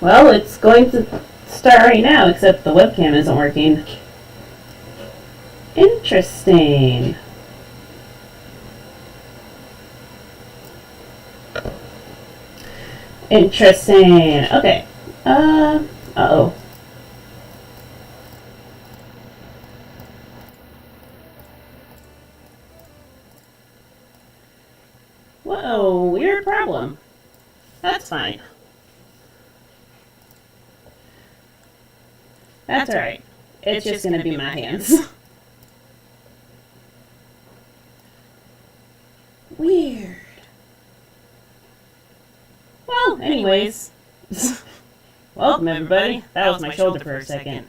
Well, it's going to start right now, except the webcam isn't working. Interesting. Interesting. Okay. Uh-oh. Whoa, weird problem. That's fine. That's alright. It's just gonna be my hands. Weird. Well, anyways. Welcome, everybody. That was my shoulder for a second.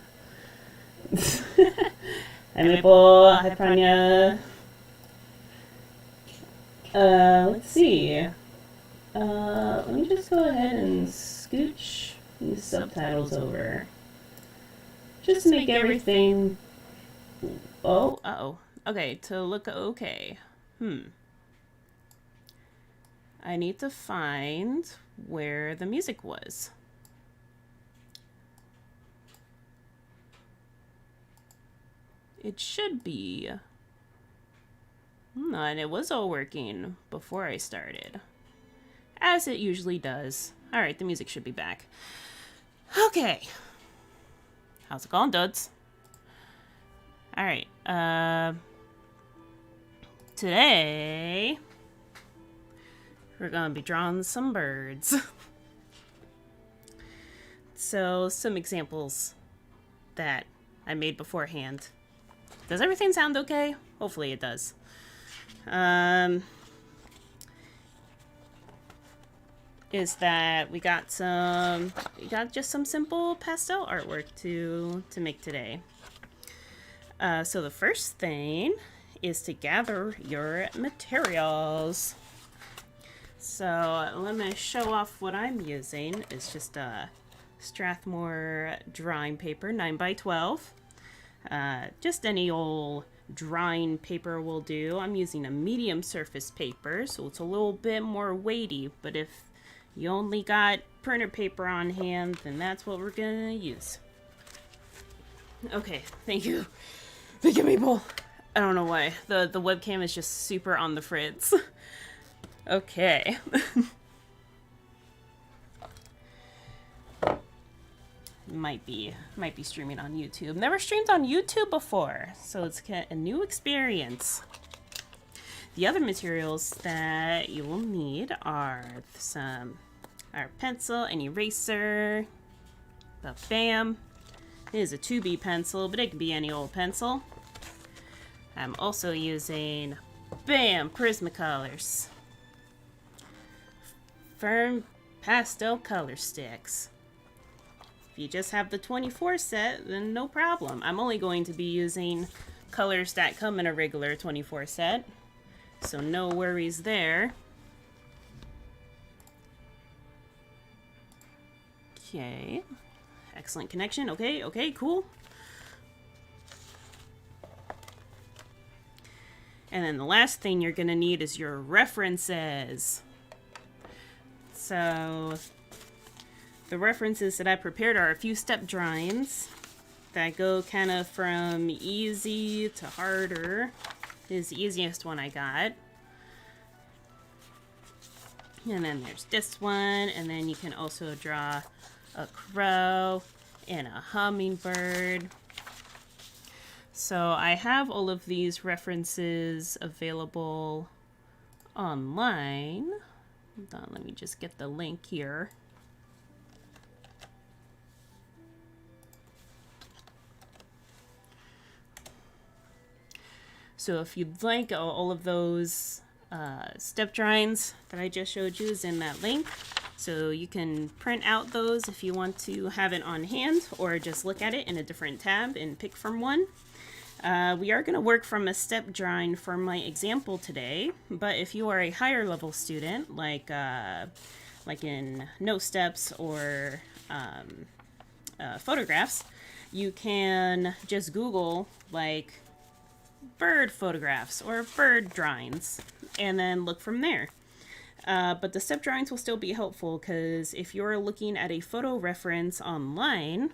Hi, Maple. Hi, Pranya. Let's see. Let me just go ahead and scooch these subtitles over. Just to make everything... Oh, uh-oh. Okay, to look okay. I need to find where the music was. It should be. And it was all working before I started. As it usually does. Alright, the music should be back. Okay. How's it going, dudes? Alright, today we're gonna be drawing some birds. So, some examples that I made beforehand. Does everything sound okay? Hopefully it does. Is that we got just some simple pastel artwork to make today. So the first thing is to gather your materials. So let me show off what I'm using. It's just a Strathmore drawing paper, 9x12. Just any old drawing paper will do. I'm using a medium surface paper, so it's a little bit more weighty, but if you only got printer paper on hand, then that's what we're gonna use. Okay, thank you. Thank you, people. I don't know why. The webcam is just super on the fritz. Okay. might be streaming on YouTube. Never streamed on YouTube before, so it's a new experience. The other materials that you will need are our pencil, an eraser, the BAM. It is a 2B pencil, but it can be any old pencil. I'm also using BAM Prismacolors. Firm pastel color sticks. If you just have the 24 set, then no problem. I'm only going to be using colors that come in a regular 24 set, so no worries there. Okay, excellent connection. Okay, cool. And then the last thing you're gonna need is your references. So the references that I prepared are a few step drawings that go kind of from easy to harder. This is the easiest one I got. And then there's this one, and then you can also draw a crow and a hummingbird. So I have all of these references available online. Hold on, let me just get the link here. So if you'd like, all of those step drawings that I just showed you is in that link. So you can print out those if you want to have it on hand, or just look at it in a different tab and pick from one. We are going to work from a step drawing for my example today, but if you are a higher level student, like in no steps or photographs, you can just Google like bird photographs or bird drawings and then look from there. But the step drawings will still be helpful because if you're looking at a photo reference online,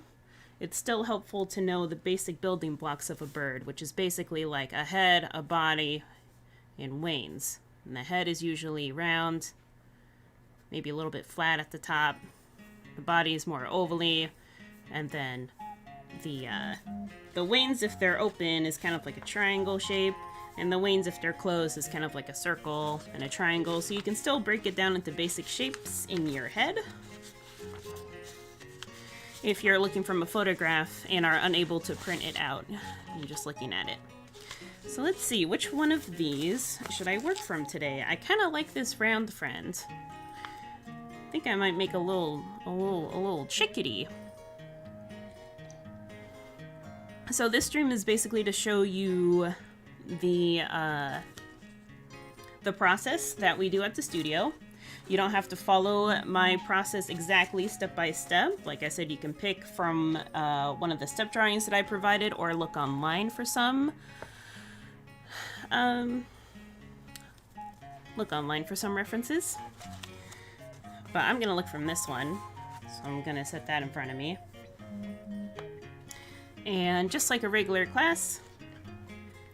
it's still helpful to know the basic building blocks of a bird, which is basically like a head, a body, and wings. And the head is usually round, maybe a little bit flat at the top. The body is more ovally, and then the wings, if they're open, is kind of like a triangle shape, and the wings, if they're closed, is kind of like a circle and a triangle. So you can still break it down into basic shapes in your head if you're looking from a photograph and are unable to print it out. You're just looking at it. So let's see, which one of these should I work from today? I kind of like this round friend. I think I might make a little chickadee. So this stream is basically to show you the process that we do at the studio. You don't have to follow my process exactly step by step. Like I said, you can pick from one of the step drawings that I provided or look online for some. Look online for some references. But I'm gonna look from this one. So I'm gonna set that in front of me. And just like a regular class,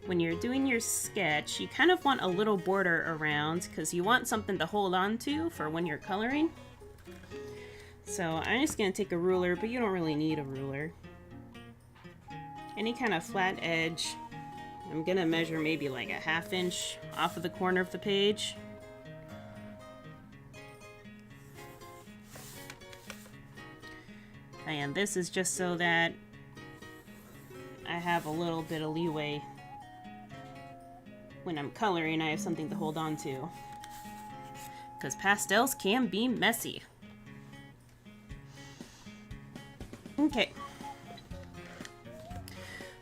when you're doing your sketch, you kind of want a little border around because you want something to hold on to for when you're coloring. So I'm just going to take a ruler, but you don't really need a ruler. Any kind of flat edge. I'm going to measure maybe like a 1/2 inch off of the corner of the page. And this is just so that I have a little bit of leeway. When I'm coloring, I have something to hold on to. Because pastels can be messy. Okay.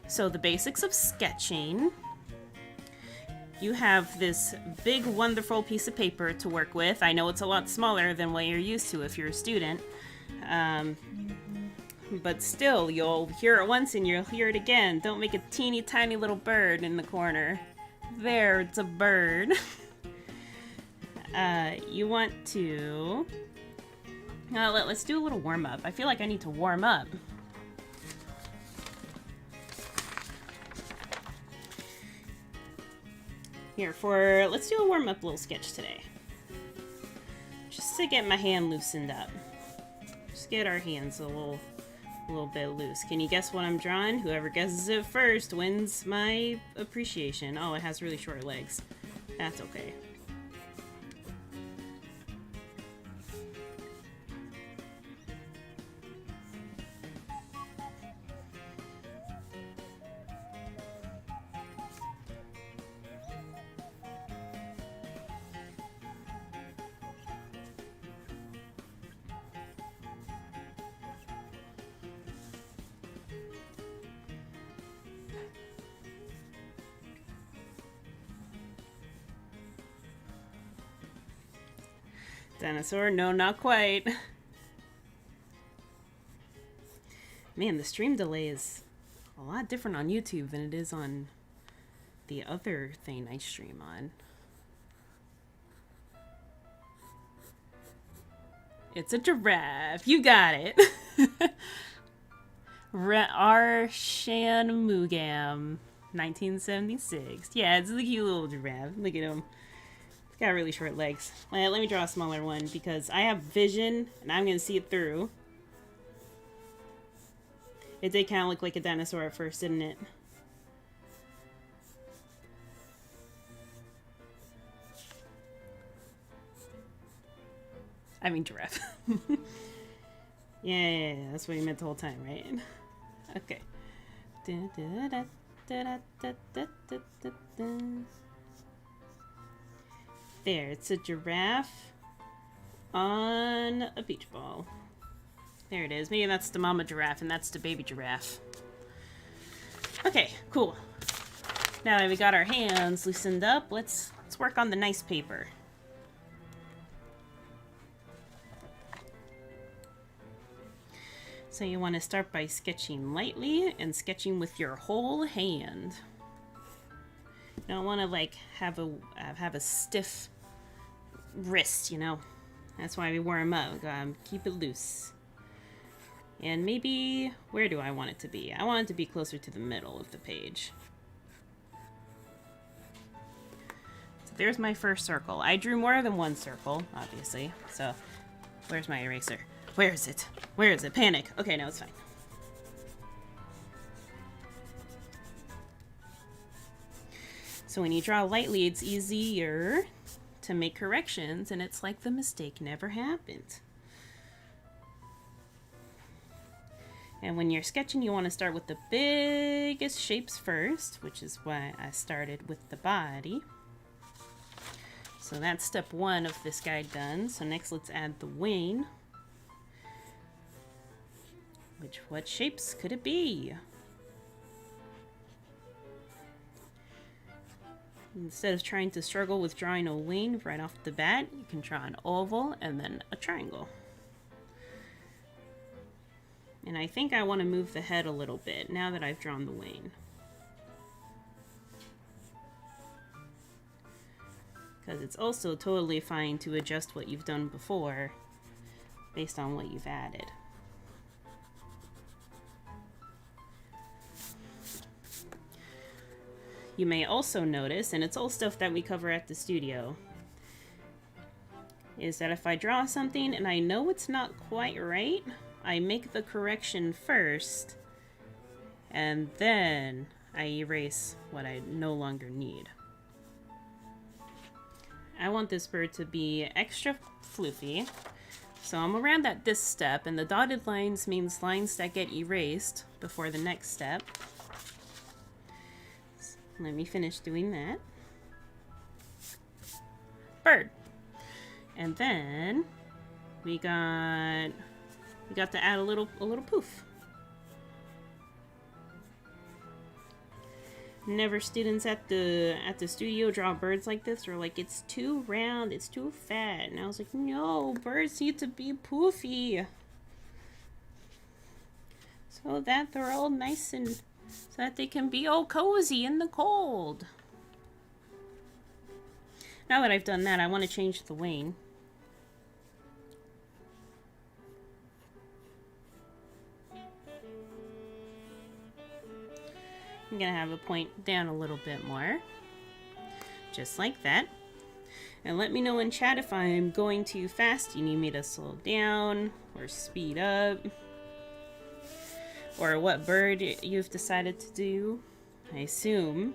So the basics of sketching. You have this big, wonderful piece of paper to work with. I know it's a lot smaller than what you're used to if you're a student. But still, you'll hear it once and you'll hear it again. Don't make a teeny tiny little bird in the corner. There, it's a bird. You want to... let's do a little warm-up. I feel like I need to warm up. Here, let's do a warm-up little sketch today. Just to get my hand loosened up. Just get our hands a little bit loose. Can you guess what I'm drawing? Whoever guesses it first wins my appreciation. Oh, it has really short legs. That's okay. Dinosaur? No, not quite. Man, the stream delay is a lot different on YouTube than it is on the other thing I stream on. It's a giraffe. You got it. Arshanmugam, 1976. Yeah, it's a cute little giraffe. Look at him. Got really short legs. Let me draw a smaller one because I have vision and I'm going to see it through. It did kind of look like a dinosaur at first, didn't it? I mean giraffe. Yeah, that's what you meant the whole time, right? Okay. There, it's a giraffe on a beach ball. There it is. Maybe that's the mama giraffe and that's the baby giraffe. Okay, cool. Now that we got our hands loosened up, let's work on the nice paper. So you want to start by sketching lightly and sketching with your whole hand. You don't want to like have a stiff wrist, you know. That's why we warm up. We gotta keep it loose. And maybe, where do I want it to be? I want it to be closer to the middle of the page. So there's my first circle. I drew more than one circle, obviously. So, where's my eraser? Where is it? Where is it? Panic. Okay, no, it's fine. So when you draw lightly, it's easier to make corrections, and it's like the mistake never happened. And when you're sketching, you want to start with the biggest shapes first, which is why I started with the body. So that's step 1 of this guide done. So next let's add the wing. What shapes could it be? Instead of trying to struggle with drawing a wing right off the bat, you can draw an oval and then a triangle. And I think I want to move the head a little bit now that I've drawn the wing. Because it's also totally fine to adjust what you've done before based on what you've added. You may also notice, and it's all stuff that we cover at the studio, is that if I draw something and I know it's not quite right, I make the correction first, and then I erase what I no longer need. I want this bird to be extra floofy, so I'm around at this step, and the dotted lines means lines that get erased before the next step. So let me finish doing that. Bird. And then we got to add a little poof. Whenever students at the studio draw birds like this, they're like, it's too round, it's too fat. And I was like, no, birds need to be poofy, so that they're all nice and so that they can be all cozy in the cold. Now that I've done that, I want to change the wing. I'm gonna have a point down a little bit more, just like that. And let me know in chat if I'm going too fast. You need me to slow down or speed up, or what bird you've decided to do. I assume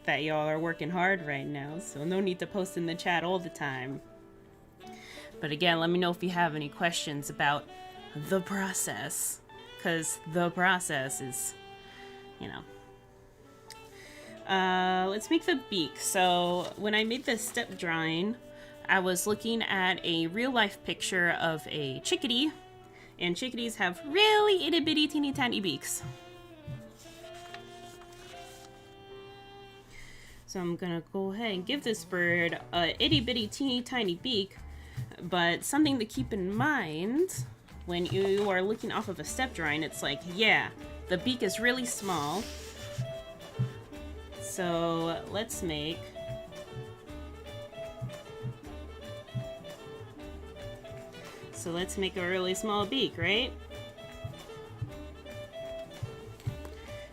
that y'all are working hard right now, so no need to post in the chat all the time. But again, let me know if you have any questions about the process, because the process is, you know. Let's make the beak. So when I made this step drawing, I was looking at a real life picture of a chickadee, and chickadees have really itty bitty teeny tiny beaks. So I'm gonna go ahead and give this bird a itty bitty teeny tiny beak, but something to keep in mind when you are looking off of a step drawing, it's like, yeah, the beak is really small. So let's make a really small beak, right?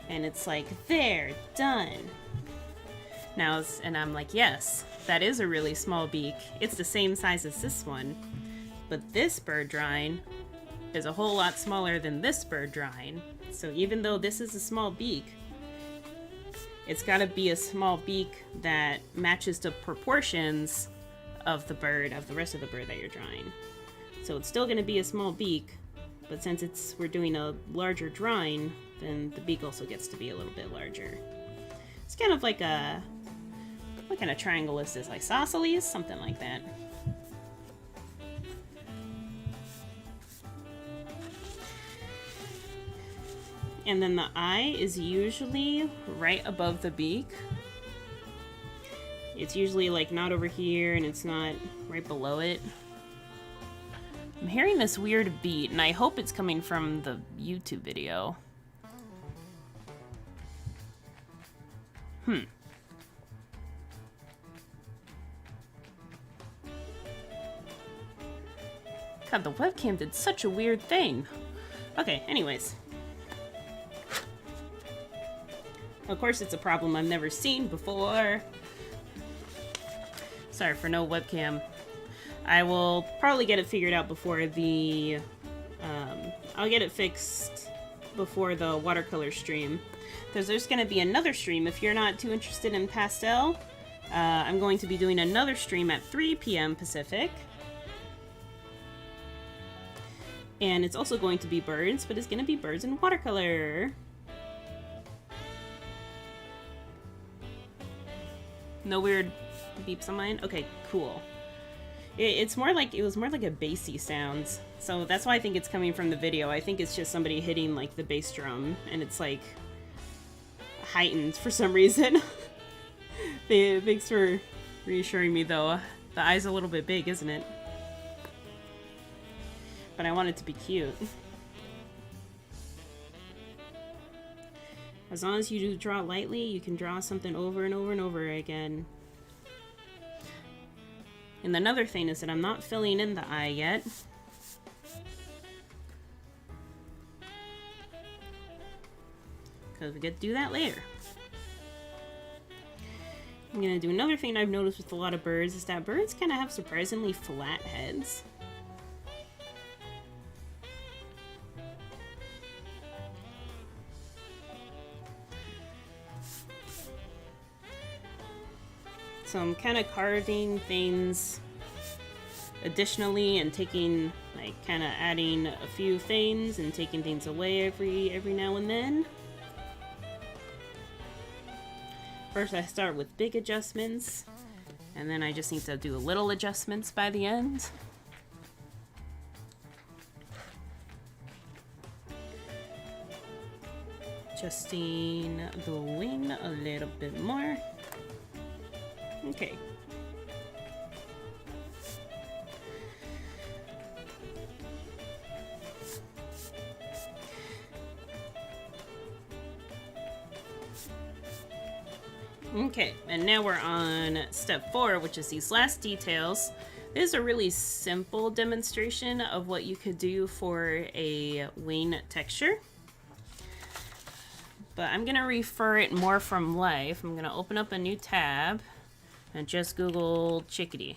And it's like, there, done. Now, and I'm like, yes, that is a really small beak. It's the same size as this one, but this bird drawing is a whole lot smaller than this bird drawing. So even though this is a small beak, it's got to be a small beak that matches the proportions of the bird, of the rest of the bird that you're drawing. So it's still going to be a small beak, but since we're doing a larger drawing, then the beak also gets to be a little bit larger. It's kind of like what kind of triangle is this? Isosceles? Something like that. And then the eye is usually right above the beak. It's usually like not over here, and it's not right below it. I'm hearing this weird beat, and I hope it's coming from the YouTube video. God, the webcam did such a weird thing. Okay, anyways. Of course, it's a problem I've never seen before. Sorry for no webcam. I will probably get it figured out before the... I'll get it fixed before the watercolor stream. Because there's going to be another stream. If you're not too interested in Pastel, I'm going to be doing another stream at 3 p.m. Pacific. And it's also going to be birds, but it's going to be birds in watercolor. No weird beeps on mine? Okay, cool. It was more like a bassy sound. So that's why I think it's coming from the video. I think it's just somebody hitting like the bass drum and it's like heightened for some reason. Thanks for reassuring me though. The eye's a little bit big, isn't it? But I want it to be cute. As long as you do draw lightly, you can draw something over and over and over again. And another thing is that I'm not filling in the eye yet. Because we get to do that later. I'm going to do another thing I've noticed with a lot of birds is that birds kind of have surprisingly flat heads. So I'm kind of carving things additionally and taking, like, kind of adding a few things and taking things away every now and then. First I start with big adjustments, and then I just need to do little adjustments by the end. Adjusting the wing a little bit more. Okay. Okay, and now we're on step 4, which is these last details. This is a really simple demonstration of what you could do for a wing texture. But I'm gonna refer it more from life. I'm gonna open up a new tab and just Google chickadee.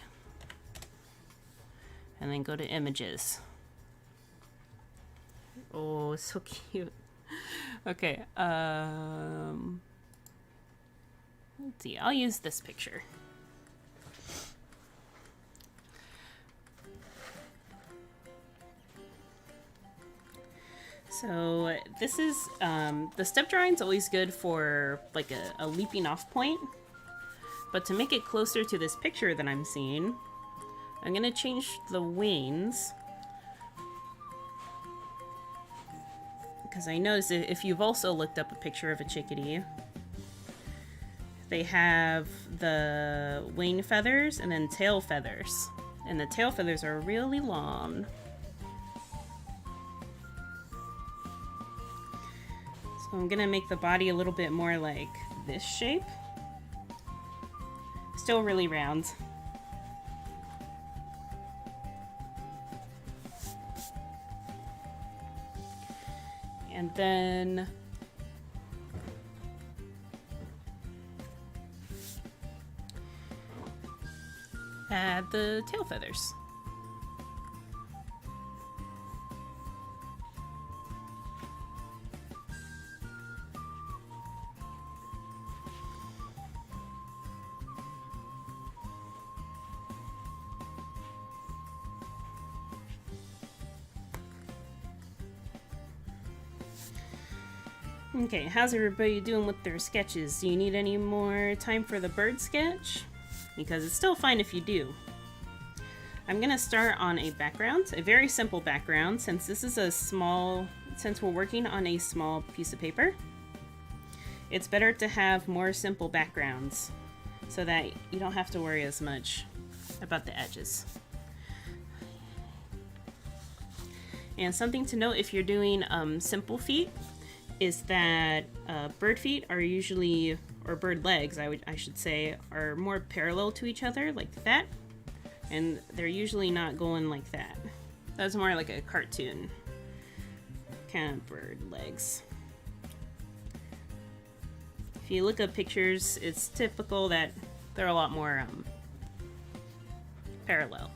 And then go to images. Oh, so cute. Okay, let's see, I'll use this picture. So this is, the step drawing's always good for like a leaping off point. But to make it closer to this picture that I'm seeing, I'm gonna change the wings. Because I noticed if you've also looked up a picture of a chickadee, they have the wing feathers and then tail feathers. And the tail feathers are really long. So I'm gonna make the body a little bit more like this shape. Still really round. And then add the tail feathers. Okay, how's everybody doing with their sketches? Do you need any more time for the bird sketch? Because it's still fine if you do. I'm gonna start on a background, a very simple background, since this is since we're working on a small piece of paper. It's better to have more simple backgrounds so that you don't have to worry as much about the edges. And something to note if you're doing simple feet is that bird feet are usually, or bird legs I should say, are more parallel to each other like that, and they're usually not going like that. That's more like a cartoon kind of bird legs. If you look up pictures, it's typical that they're a lot more parallel,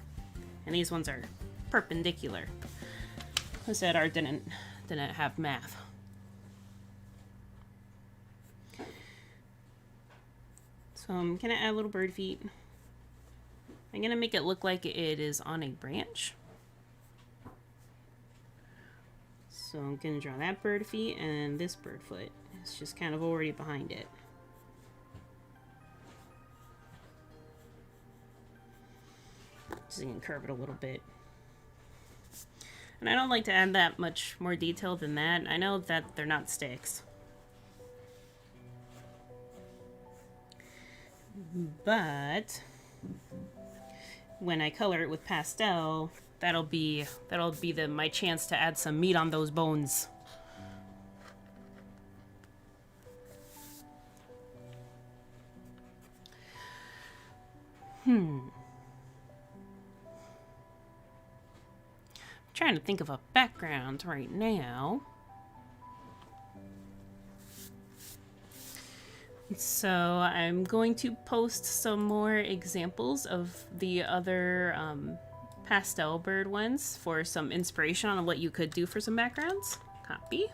and these ones are perpendicular. I said art didn't have math. So I'm gonna add little bird feet. I'm gonna make it look like it is on a branch. So I'm gonna draw that bird feet, and this bird foot is just kind of already behind it. Just gonna curve it a little bit. And I don't like to add that much more detail than that. I know that they're not sticks. But when I color it with pastel, that'll be my chance to add some meat on those bones. I'm trying to think of a background right now. So I'm going to post some more examples of the other pastel bird ones for some inspiration on what you could do for some backgrounds. Copy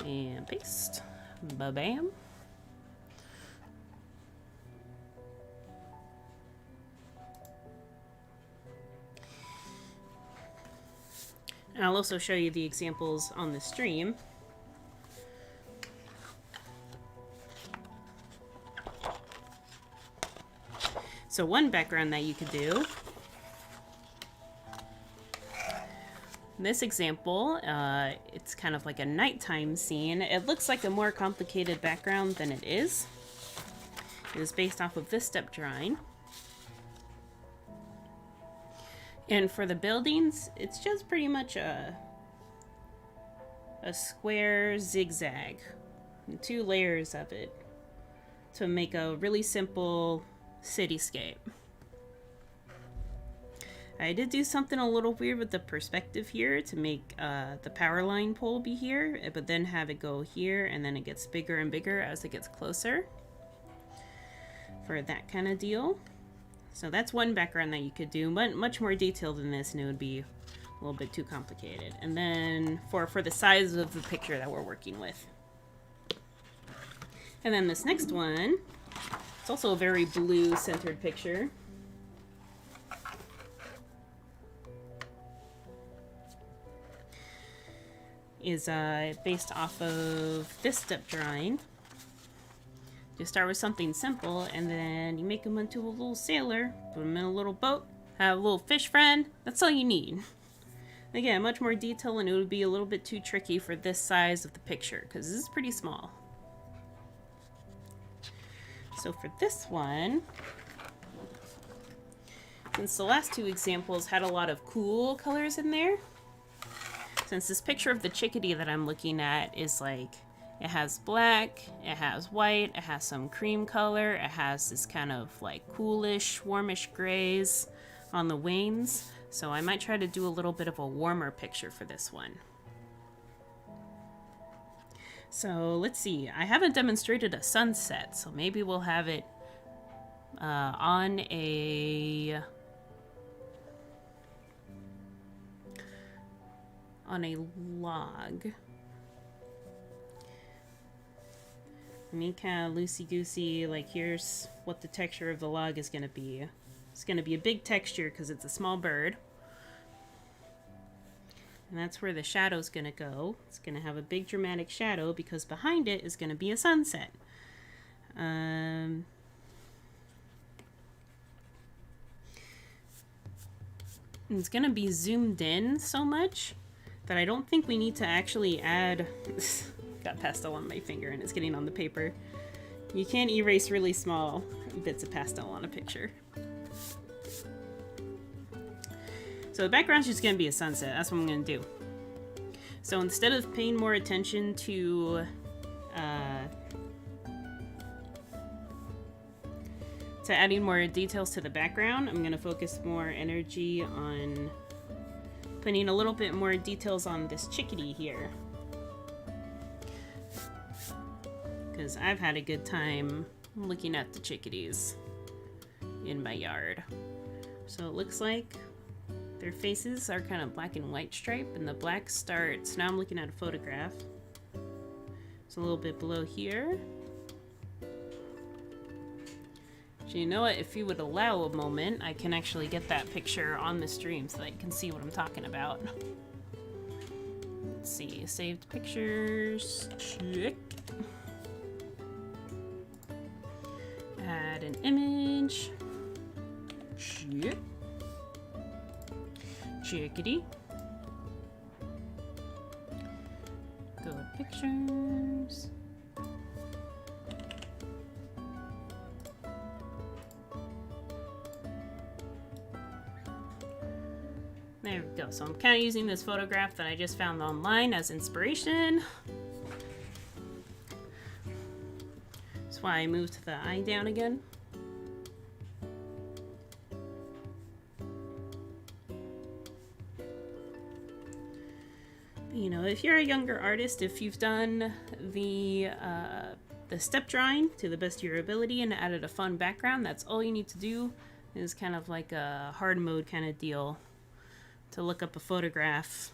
and paste. Ba-bam. And I'll also show you the examples on the stream. So one background that you could do, in this example, it's kind of like a nighttime scene. It looks like a more complicated background than it is. It is based off of this step drawing. And for the buildings, it's just pretty much a square zigzag, and 2 layers of it to make a really simple cityscape. I did do something a little weird with the perspective here to make the power line pole be here, but then have it go here, and then it gets bigger and bigger as it gets closer for that kind of deal. So that's one background that you could do, but much more detailed than this, and it would be a little bit too complicated. And then for the size of the picture that we're working with. And then this next one, it's also a very blue-centered picture. Is based off of this step drawing. You start with something simple, and then you make them into a little sailor, put them in a little boat, have a little fish friend. That's all you need. Again, much more detail, and it would be a little bit too tricky for this size of the picture, because this is pretty small. So for this one, since the last 2 examples had a lot of cool colors in there, since this picture of the chickadee that I'm looking at is like, it has black, it has white, it has some cream color, it has this kind of like coolish, warmish grays on the wings. So I might try to do a little bit of a warmer picture for this one. So let's see, I haven't demonstrated a sunset, so maybe we'll have it on a log. I mean, kind of loosey-goosey, like here's what the texture of the log is going to be. It's going to be a big texture because it's a small bird. And that's where the shadow's going to go. It's going to have a big dramatic shadow because behind it is going to be a sunset. It's going to be zoomed in so much that I don't think we need to actually add... Got pastel on my finger and it's getting on the paper. You can't erase really small bits of pastel on a picture. So the background's just going to be a sunset. That's what I'm going to do. So instead of paying more attention to adding more details to the background, I'm going to focus more energy on putting a little bit more details on this chickadee here. Because I've had a good time looking at the chickadees in my yard. So it looks like their faces are kind of black and white stripe, and the black starts, now I'm looking at a photograph. It's a little bit below here. So you know what, if you would allow a moment, I can actually get that picture on the stream so that you can see what I'm talking about. Let's see, saved pictures, check. Add an image, check. Chickadee. Go to pictures. There we go. So I'm kind of using this photograph that I just found online as inspiration. That's why I moved the eye down again. You know, if you're a younger artist, if you've done the step drawing to the best of your ability and added a fun background, that's all you need to do. Is kind of like a hard mode kind of deal to look up a photograph.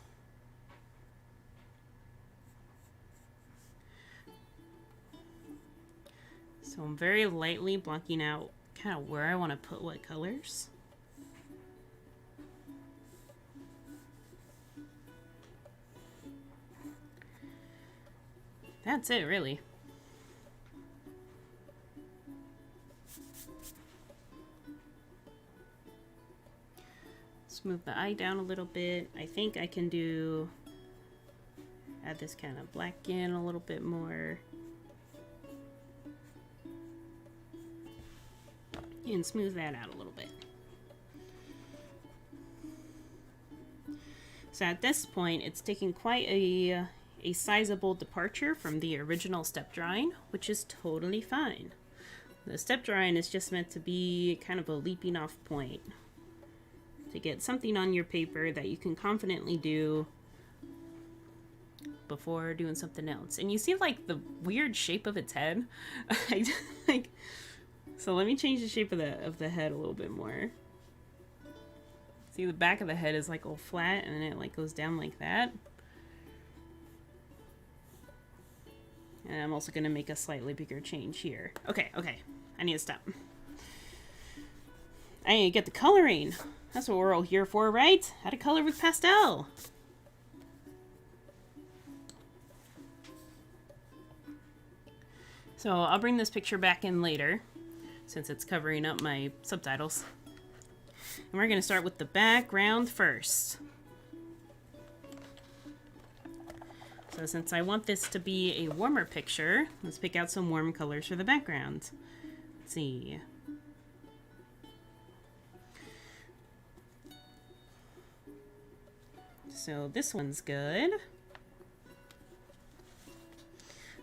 So I'm very lightly blocking out kind of where I want to put what colors. That's it, really. Let's move the eye down a little bit. I think I can add this kind of black in a little bit more. And smooth that out a little bit. So at this point, it's taking quite a sizable departure from the original step drawing, which is totally fine. The step drawing is just meant to be kind of a leaping off point to get something on your paper that you can confidently do before doing something else. And you see like the weird shape of its head. So let me change the shape of the head a little bit more. See, the back of the head is like all flat and then it like goes down like that. And I'm also going to make a slightly bigger change here. Okay, I need to stop. I need to get the coloring. That's what we're all here for, right? How to color with pastel. So I'll bring this picture back in later, since it's covering up my subtitles. And we're going to start with the background first. So since I want this to be a warmer picture, let's pick out some warm colors for the background. Let's see. So this one's good.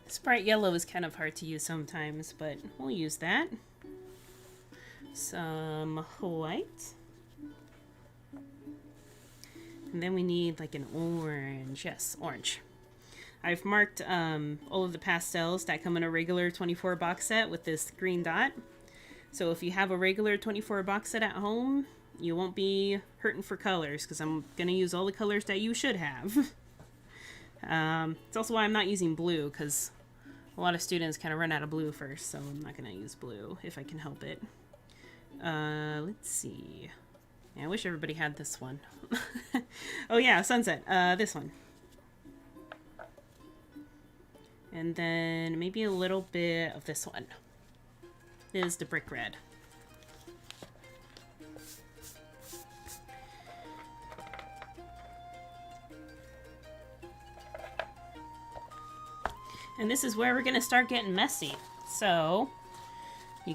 This bright yellow is kind of hard to use sometimes, but we'll use that. Some white. And then we need like an orange. Yes, orange. I've marked all of the pastels that come in a regular 24 box set with this green dot. So if you have a regular 24 box set at home, you won't be hurting for colors because I'm going to use all the colors that you should have. It's also why I'm not using blue, because a lot of students kind of run out of blue first, so I'm not going to use blue if I can help it. Let's see. Yeah, I wish everybody had this one. Oh yeah, sunset. This one. And then maybe a little bit of this one. This is the brick red. And this is where we're going to start getting messy. So you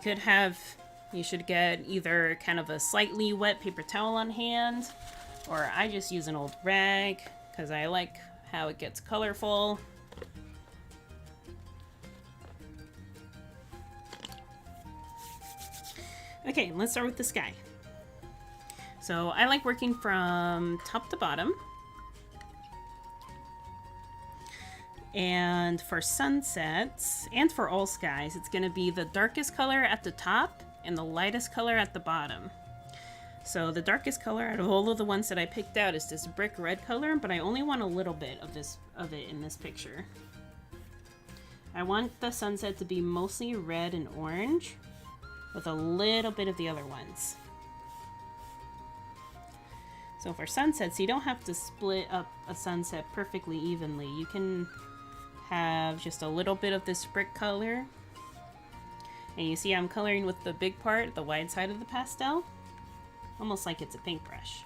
should get either kind of a slightly wet paper towel on hand, or I just use an old rag because I like how it gets colorful. Okay, let's start with the sky. So I like working from top to bottom. And for sunsets, and for all skies, it's going to be the darkest color at the top and the lightest color at the bottom. So the darkest color out of all of the ones that I picked out is this brick red color, but I only want a little bit of it in this picture. I want the sunset to be mostly red and orange, with a little bit of the other ones. So for sunsets, you don't have to split up a sunset perfectly evenly. You can have just a little bit of this brick color. And you see I'm coloring with the big part, the wide side of the pastel. Almost like it's a paintbrush.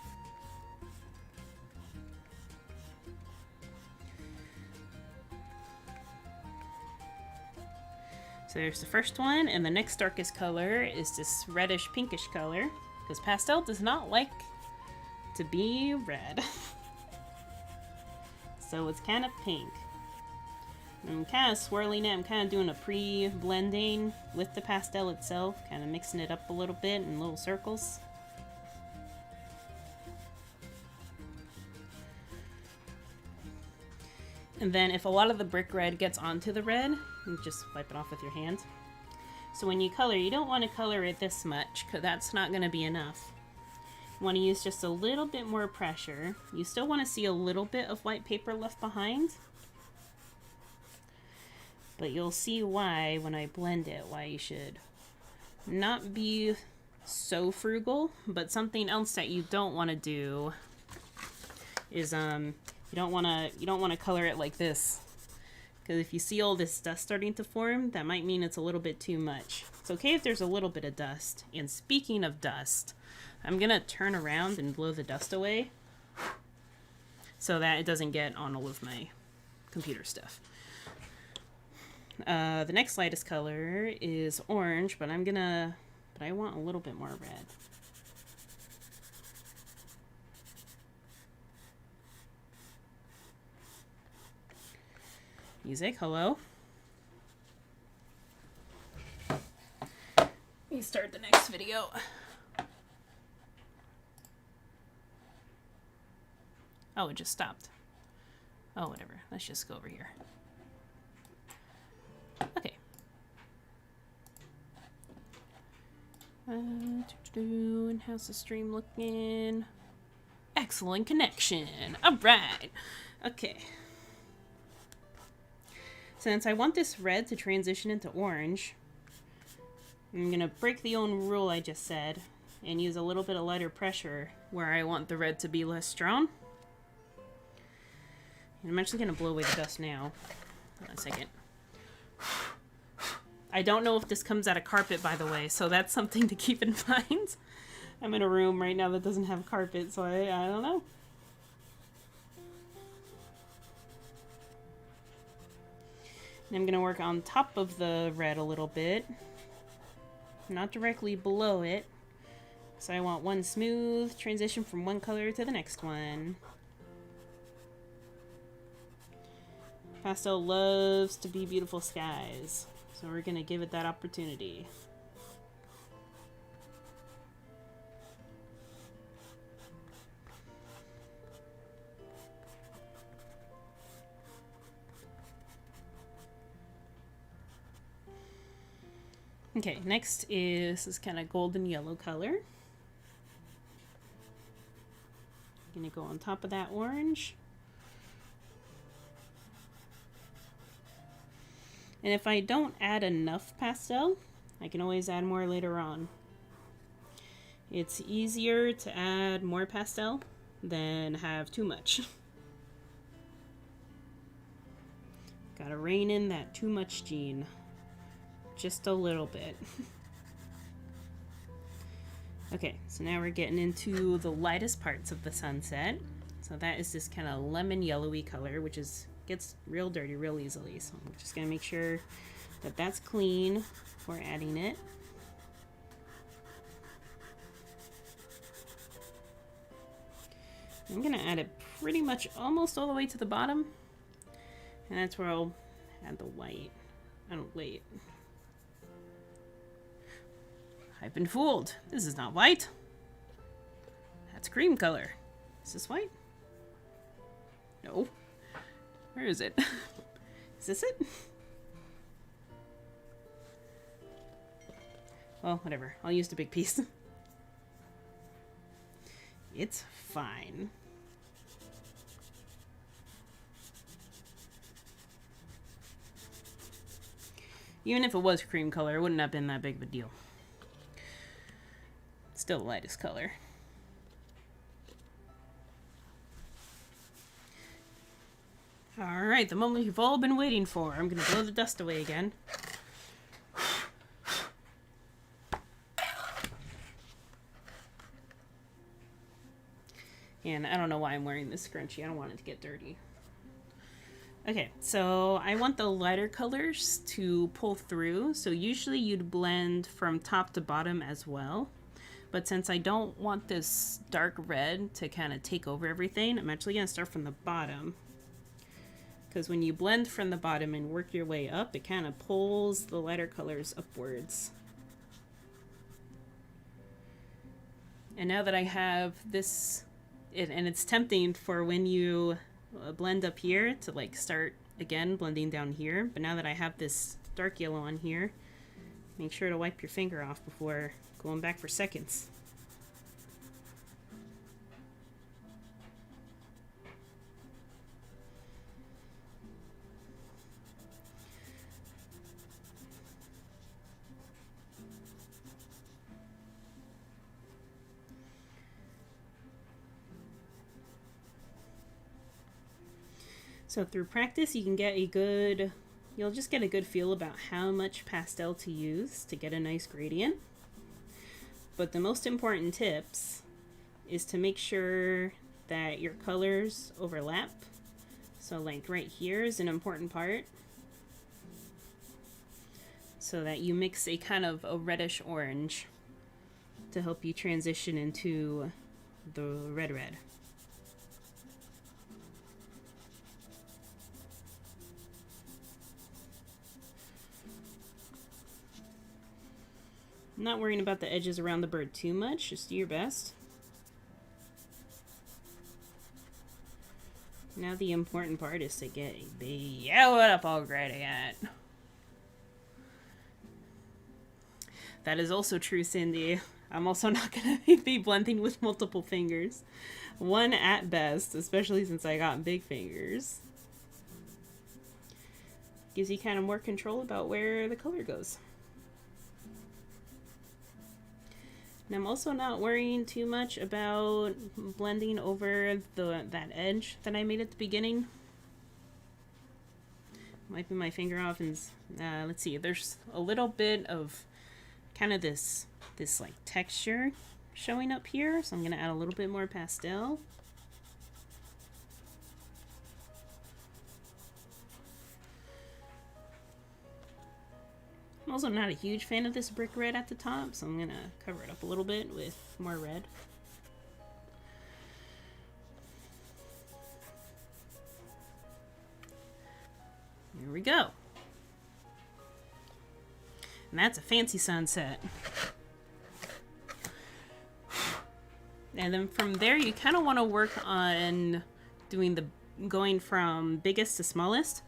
So there's the first one, and the next darkest color is this reddish pinkish color, because pastel does not like to be red. So it's kind of pink. I'm kind of swirling it. I'm kind of doing a pre-blending with the pastel itself, kind of mixing it up a little bit in little circles. And then if a lot of the brick red gets onto the red, you just wipe it off with your hand. So when you color, you don't want to color it this much, because that's not going to be enough. You want to use just a little bit more pressure. You still want to see a little bit of white paper left behind. But you'll see why when I blend it, why you should not be so frugal. But something else that you don't want to do is you don't want to color it like this, because if you see all this dust starting to form, that might mean it's a little bit too much. It's okay if there's a little bit of dust. And speaking of dust, I'm gonna turn around and blow the dust away so that it doesn't get on all of my computer stuff. The next lightest color is orange, but I want a little bit more red. Music, hello. Let me start the next video. Oh, it just stopped. Oh, whatever. Let's just go over here. Okay. And how's the stream looking? Excellent connection. All right. Okay. Since I want this red to transition into orange, I'm going to break the own rule I just said and use a little bit of lighter pressure where I want the red to be less strong. And I'm actually going to blow away the dust now. Hold on a second. I don't know if this comes out of carpet, by the way, so that's something to keep in mind. I'm in a room right now that doesn't have carpet, so I don't know. I'm going to work on top of the red a little bit, not directly below it. So I want one smooth transition from one color to the next one. Pastel loves to be beautiful skies, so we're going to give it that opportunity. Okay, next is this kind of golden yellow color. Gonna go on top of that orange. And if I don't add enough pastel, I can always add more later on. It's easier to add more pastel than have too much. Gotta rein in that too much gene. Just a little bit. Okay, so now we're getting into the lightest parts of the sunset. So that is this kind of lemon yellowy color, which gets real dirty real easily. So I'm just gonna make sure that that's clean before adding it. I'm gonna add it pretty much almost all the way to the bottom, and that's where I'll add the white. Wait. I've been fooled. This is not white. That's cream color. Is this white? No. Where is it? Is this it? Well, whatever. I'll use the big piece. It's fine. Even if it was cream color, it wouldn't have been that big of a deal. Still the lightest color. Alright, the moment you've all been waiting for. I'm gonna blow the dust away again. And I don't know why I'm wearing this scrunchie. I don't want it to get dirty. Okay, so I want the lighter colors to pull through. So usually you'd blend from top to bottom as well. But since I don't want this dark red to kind of take over everything, I'm actually going to start from the bottom. Because when you blend from the bottom and work your way up, it kind of pulls the lighter colors upwards. And now that I have this, and it's tempting for when you blend up here to like start again blending down here, but now that I have this dark yellow on here, make sure to wipe your finger off before going back for seconds. So through practice, you can get you'll just get a good feel about how much pastel to use to get a nice gradient. But the most important tips is to make sure that your colors overlap. So like right here is an important part. So that you mix a kind of a reddish orange to help you transition into the red. I'm not worrying about the edges around the bird too much, just do your best. Now the important part is to get the yellow up all gradient. That is also true, Cindy. I'm also not going to be blending with multiple fingers. One at best, especially since I got big fingers. Gives you kind of more control about where the color goes. And I'm also not worrying too much about blending over that edge that I made at the beginning. Wiping my finger off and let's see, there's a little bit of kind of this like texture showing up here, so I'm gonna add a little bit more pastel. I'm also not a huge fan of this brick red at the top, so I'm gonna cover it up a little bit with more red. Here we go. And that's a fancy sunset. And then from there, you kind of want to work on going from biggest to smallest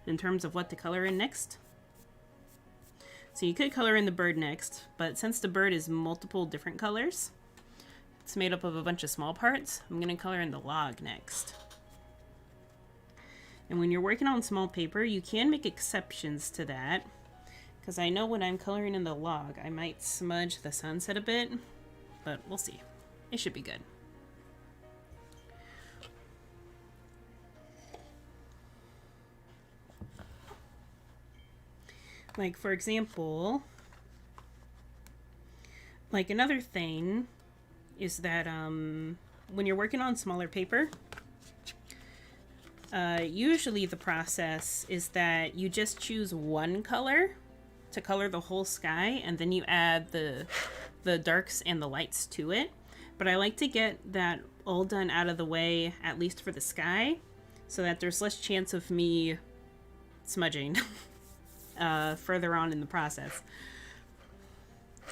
in terms of what to color in next. So you could color in the bird next, but since the bird is multiple different colors, it's made up of a bunch of small parts, I'm going to color in the log next. And when you're working on small paper, you can make exceptions to that, because I know when I'm coloring in the log, I might smudge the sunset a bit, but we'll see. It should be good. Like, for example, like another thing is that when you're working on smaller paper, usually the process is that you just choose one color to color the whole sky, and then you add the darks and the lights to it. But I like to get that all done out of the way, at least for the sky, so that there's less chance of me smudging further on in the process.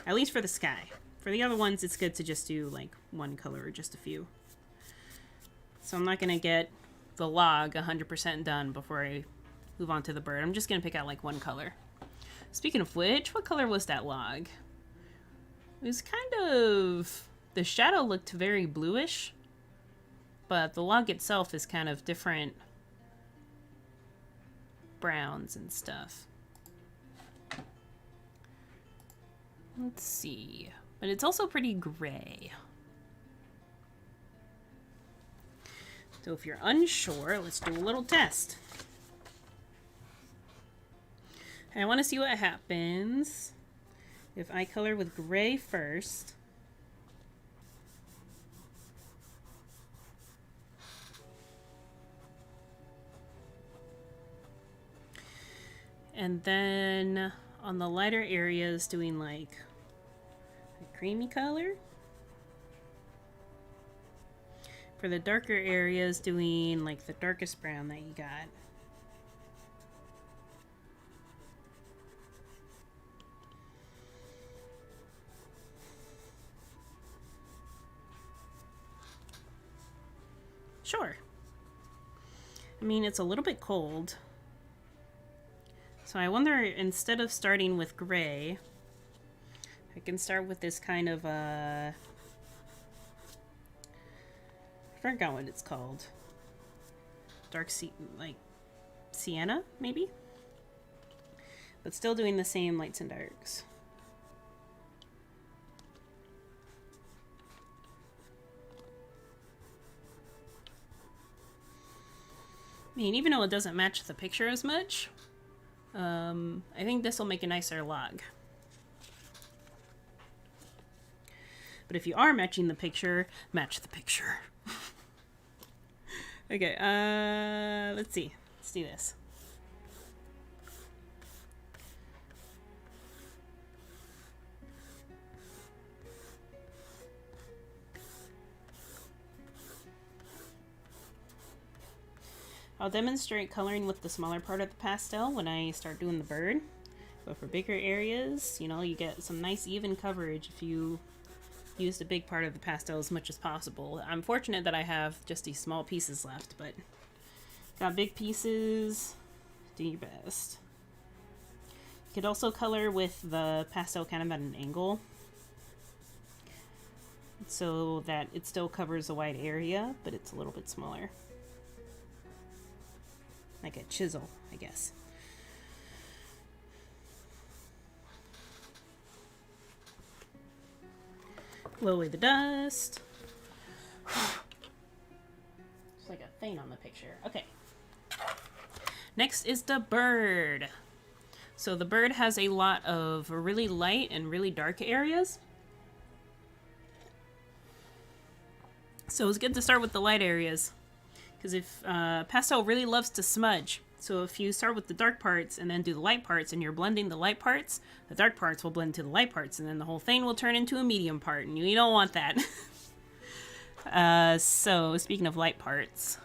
At least for the sky. For the other ones, it's good to just do like one color or just a few. So I'm not going to get the log 100% done before I move on to the bird. I'm just going to pick out like one color. Speaking of which, what color was that log? It was kind of... The shadow looked very bluish, but the log itself is kind of different browns and stuff. Let's see. But it's also pretty gray. So if you're unsure, let's do a little test. I want to see what happens if I color with gray first. And then on the lighter areas doing like a creamy color. For the darker areas doing like the darkest brown that you got. Sure. I mean, it's a little bit cold. So I wonder, instead of starting with gray, I can start with this kind of, I forgot what it's called. Dark like sienna, maybe? But still doing the same lights and darks. I mean, even though it doesn't match the picture as much, I think this will make a nicer log. But if you are matching the picture, match the picture. Okay, let's see. Let's do this. I'll demonstrate coloring with the smaller part of the pastel when I start doing the bird. But for bigger areas, you know, you get some nice even coverage if you use the big part of the pastel as much as possible. I'm fortunate that I have just these small pieces left, but got big pieces, do your best. You could also color with the pastel kind of at an angle so that it still covers a wide area, but it's a little bit smaller. Like a chisel, I guess. Blow away the dust. It's like a thing on the picture. Okay. Next is the bird. So the bird has a lot of really light and really dark areas. So it's good to start with the light areas. Because if pastel really loves to smudge, so if you start with the dark parts and then do the light parts and you're blending the light parts, the dark parts will blend to the light parts and then the whole thing will turn into a medium part and you don't want that. So speaking of light parts,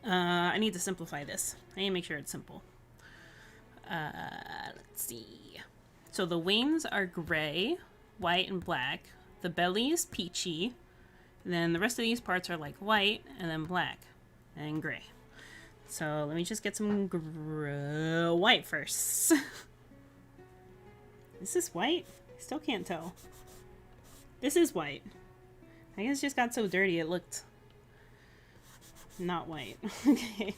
I need to simplify this. I need to make sure it's simple. Let's see. So the wings are gray, white, and black. The belly is peachy. And then the rest of these parts are like white and then black and gray. So let me just get some white first. Is this white? I still can't tell. This is white. I guess it just got so dirty it looked not white. Okay.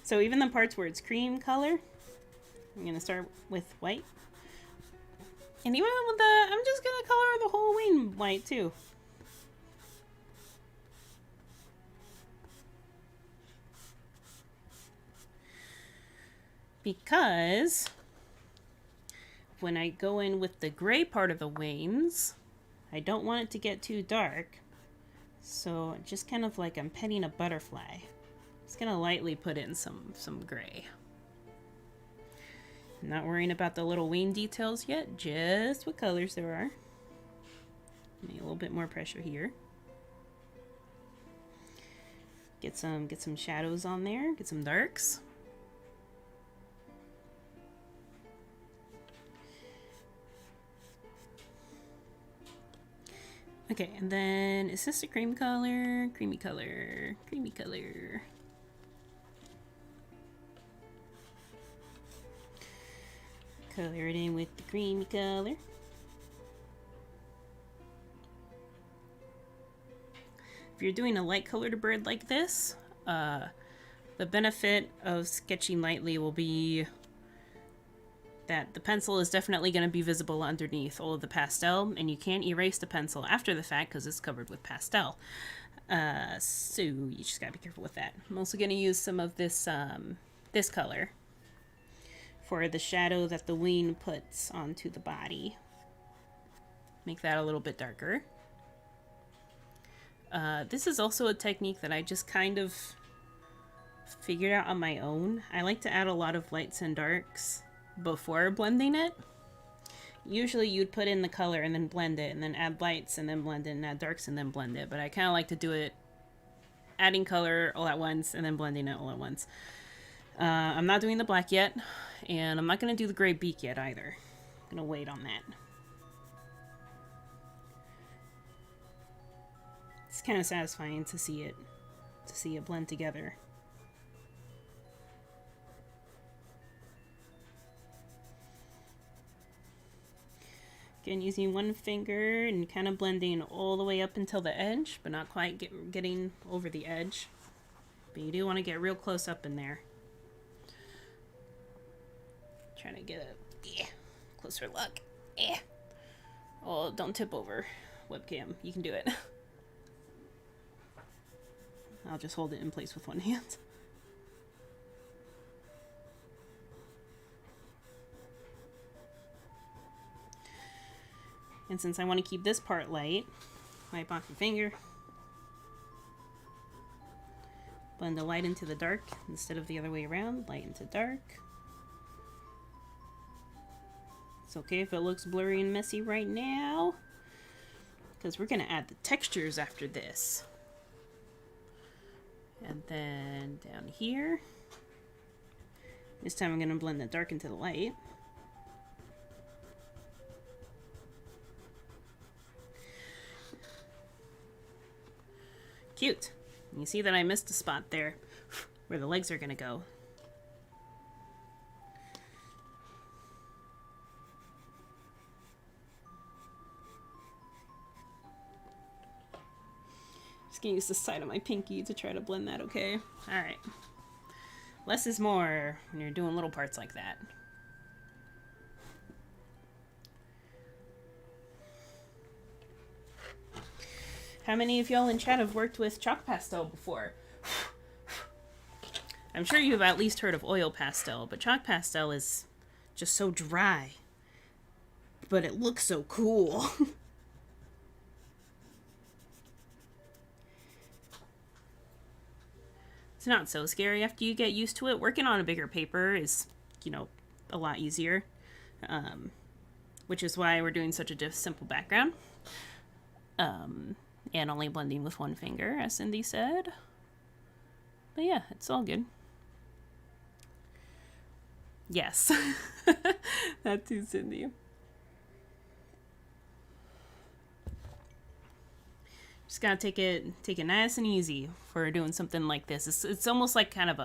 So even the parts where it's cream color, I'm going to start with white. And even with the, I'm just going to color the whole wing white too. Because when I go in with the gray part of the wings, I don't want it to get too dark. So just kind of like I'm petting a butterfly. Just gonna lightly put in some gray. I'm not worrying about the little wing details yet, just what colors there are. Maybe a little bit more pressure here. Get some shadows on there, get some darks. Okay, and then is this a cream color? Creamy color. Creamy color. Color it in with the creamy color. If you're doing a light colored bird like this, the benefit of sketching lightly will be that the pencil is definitely going to be visible underneath all of the pastel, and you can't erase the pencil after the fact because it's covered with pastel. So you just gotta be careful with that. I'm also going to use some of this this color for the shadow that the wing puts onto the body. Make that a little bit darker. This is also a technique that I just kind of figured out on my own. I like to add a lot of lights and darks before blending it. Usually you'd put in the color and then blend it, and then add lights and then blend it, and add darks and then blend it. But I kind of like to do it adding color all at once and then blending it all at once. I'm not doing the black yet, and I'm not going to do the gray beak yet either. I'm going to wait on that. It's kind of satisfying to see it blend together. Again, using one finger and kind of blending all the way up until the edge, but not quite getting over the edge. But you do want to get real close up in there. Trying to get a closer look. Oh, don't tip over, webcam. You can do it. I'll just hold it in place with one hand. And since I want to keep this part light, wipe off your finger. Blend the light into the dark instead of the other way around. Light into dark. It's okay if it looks blurry and messy right now, because we're going to add the textures after this. And then down here, this time I'm going to blend the dark into the light. Cute. You see that I missed a spot there where the legs are going to go. Just gonna use the side of my pinky to try to blend that, okay? Alright. Less is more when you're doing little parts like that. How many of y'all in chat have worked with chalk pastel before? I'm sure you've at least heard of oil pastel, but chalk pastel is just so dry. But it looks so cool. It's not so scary after you get used to it. Working on a bigger paper is, you know, a lot easier. Which is why we're doing such a simple background. And only blending with one finger, as Cindy said. But yeah, it's all good. Yes. That too, Cindy. Just gotta take it nice and easy for doing something like this. It's almost like kind of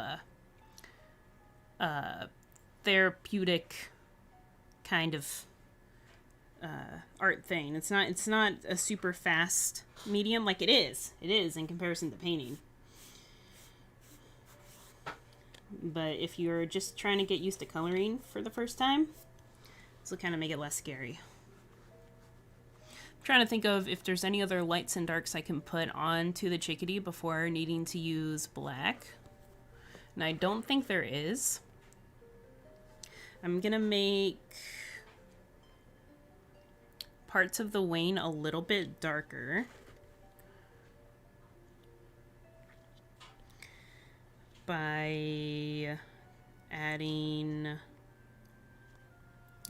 a therapeutic kind of art thing. It's not a super fast medium like it is in comparison to painting. But if you're just trying to get used to coloring for the first time, this will kind of make it less scary. I'm trying to think of if there's any other lights and darks I can put onto the chickadee before needing to use black. And I don't think there is. I'm gonna make parts of the wing a little bit darker. By adding,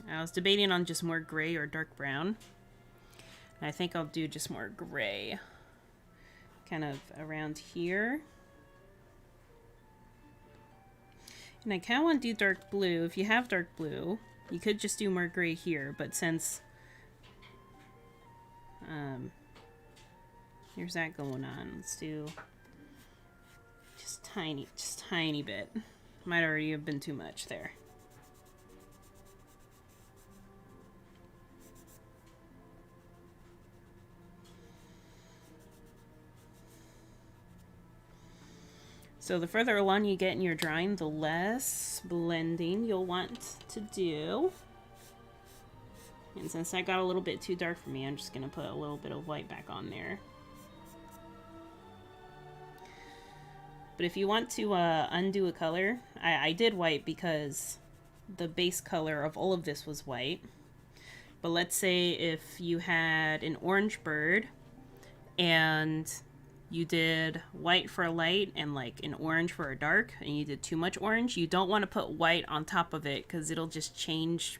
I was debating on just more gray or dark brown. And I think I'll do just more gray, kind of around here. And I kind of want to do dark blue. If you have dark blue, you could just do more gray here, but since There's that going on. Let's do just tiny bit. Might already have been too much there. So the further along you get in your drawing, the less blending you'll want to do. And since that got a little bit too dark for me, I'm just going to put a little bit of white back on there. But if you want to undo a color, I did white because the base color of all of this was white. But let's say if you had an orange bird and you did white for a light and like an orange for a dark, and you did too much orange, you don't want to put white on top of it because it'll just change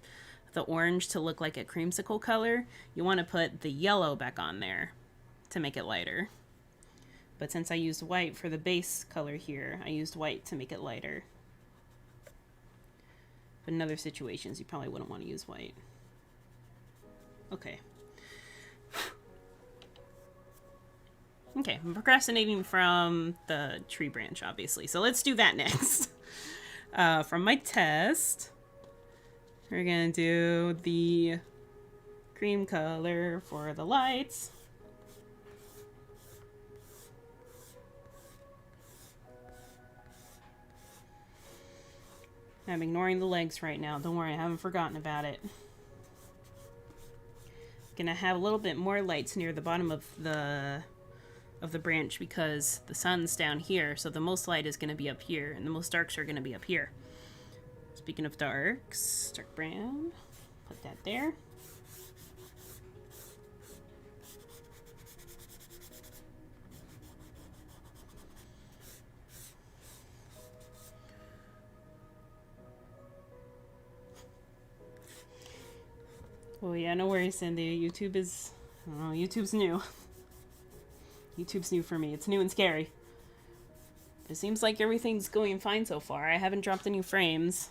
the orange to look like a creamsicle color. You want to put the yellow back on there to make it lighter. But since I used white for the base color here, I used white to make it lighter. But in other situations, you probably wouldn't want to use white. Okay. Okay, I'm procrastinating from the tree branch, obviously. So let's do that next. From my test, we're going to do the cream color for the lights. I'm ignoring the legs right now. Don't worry, I haven't forgotten about it. Gonna have a little bit more lights near the bottom of the branch because the sun's down here, so the most light is gonna be up here, and the most darks are gonna be up here. Speaking of darks, dark brown, put that there. Oh yeah, no worries, Cindy. YouTube's new. YouTube's new for me. It's new and scary. It seems like everything's going fine so far. I haven't dropped any frames.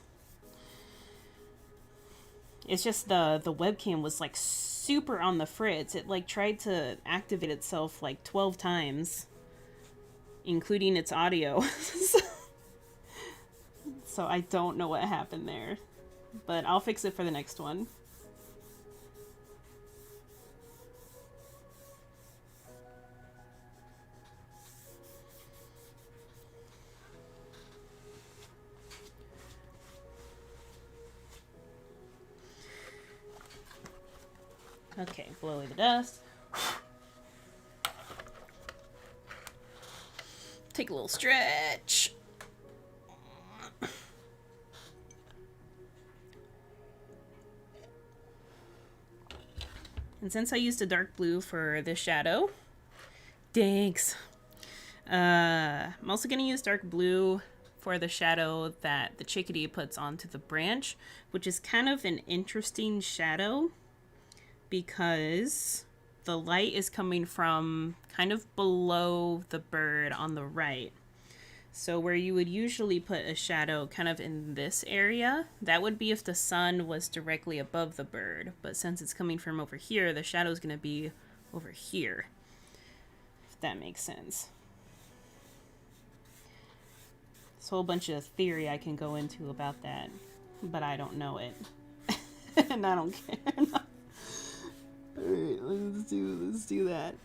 It's just the webcam was like super on the fritz. It like tried to activate itself like 12 times, including its audio. So I don't know what happened there, but I'll fix it for the next one. Okay, blow away the dust. Take a little stretch. And since I used a dark blue for this shadow, thanks. I'm also going to use dark blue for the shadow that the chickadee puts onto the branch, which is kind of an interesting shadow because the light is coming from kind of below the bird on the right. So where you would usually put a shadow kind of in this area, that would be if the sun was directly above the bird. But since it's coming from over here, the shadow is going to be over here, if that makes sense. There's a whole bunch of theory I can go into about that, but I don't know it. And I don't care. Alright, let's do that.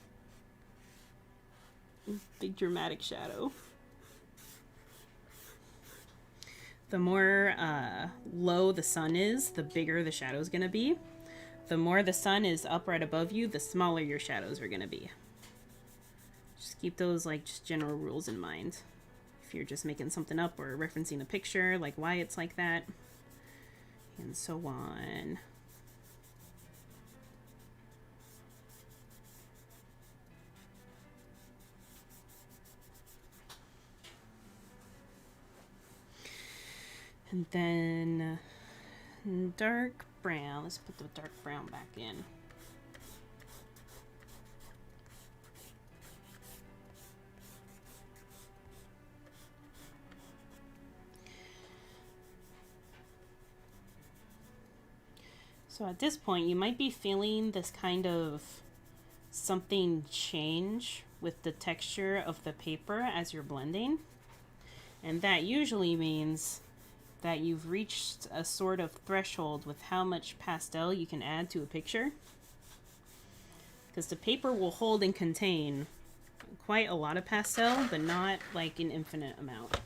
Big dramatic shadow. The more low the sun is, the bigger the shadow is going to be. The more the sun is up right above you, the smaller your shadows are going to be. Just keep those like just general rules in mind. If you're just making something up or referencing a picture, like why it's like that, and so on. And then dark brown. Let's put the dark brown back in. So at this point, you might be feeling this kind of something change with the texture of the paper as you're blending. And that usually means that you've reached a sort of threshold with how much pastel you can add to a picture. Because the paper will hold and contain quite a lot of pastel, but not like an infinite amount.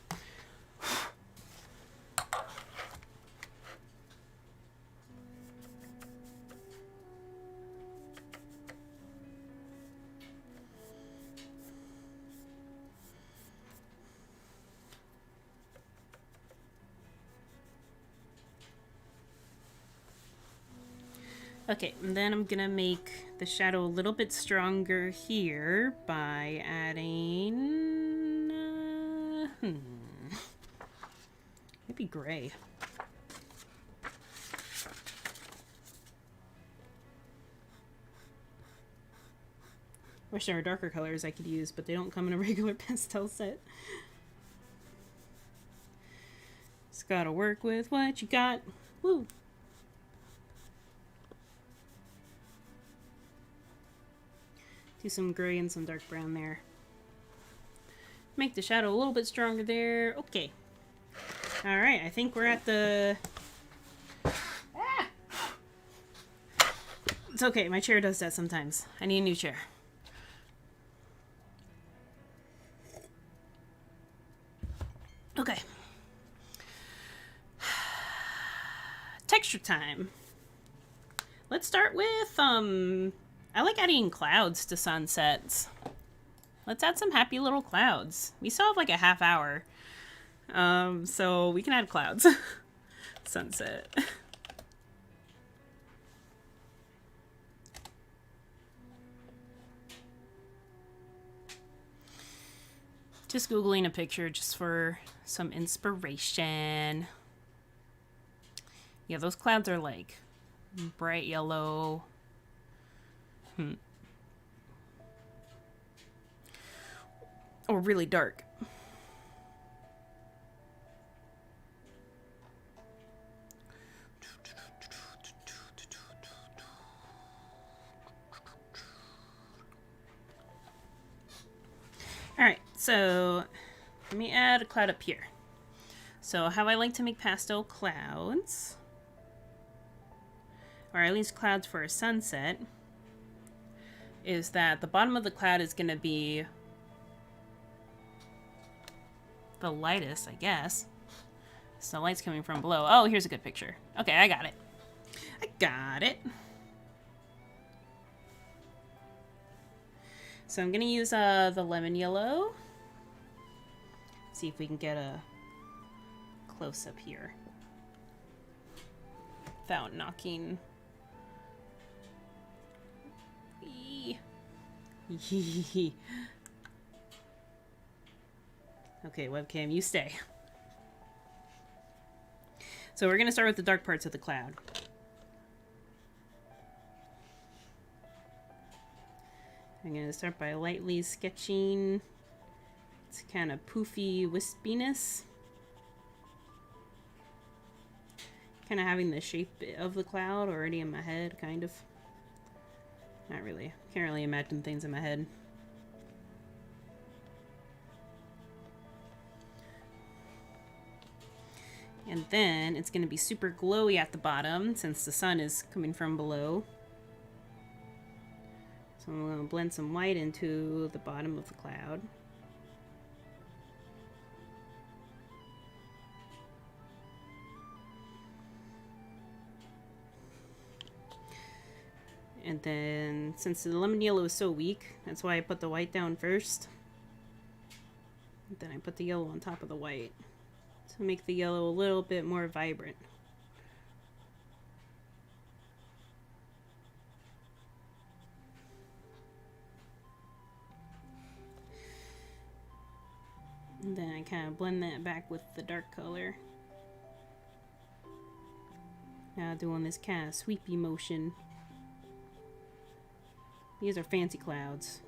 Okay, and then I'm gonna make the shadow a little bit stronger here by adding maybe gray. Wish there were darker colors I could use, but they don't come in a regular pastel set. Just gotta work with what you got. Woo! Do some gray and some dark brown there. Make the shadow a little bit stronger there. Okay. Alright, I think we're at the... Ah! It's okay, my chair does that sometimes. I need a new chair. Okay. Texture time. Let's start with, I like adding clouds to sunsets. Let's add some happy little clouds. We still have like a half hour. So we can add clouds. Sunset. Just Googling a picture just for some inspiration. Yeah, those clouds are like bright yellow. Or really dark. Alright, so let me add a cloud up here. So how I like to make pastel clouds, or at least clouds for a sunset, is that the bottom of the cloud is going to be the lightest, I guess. So the light's coming from below. Oh, here's a good picture. Okay, I got it. I got it. So I'm going to use the lemon yellow. See if we can get a close-up here without knocking. Okay, webcam, you stay. So we're going to start with the dark parts of the cloud. I'm going to start by lightly sketching its kind of poofy wispiness. Kind of having the shape of the cloud already in my head, kind of. Not really. Can't really imagine things in my head. And then it's going to be super glowy at the bottom since the sun is coming from below. So I'm going to blend some white into the bottom of the cloud. And then, since the lemon yellow is so weak, that's why I put the white down first. And then I put the yellow on top of the white to make the yellow a little bit more vibrant. And then I kind of blend that back with the dark color. Now doing this kind of sweepy motion. These are fancy clouds.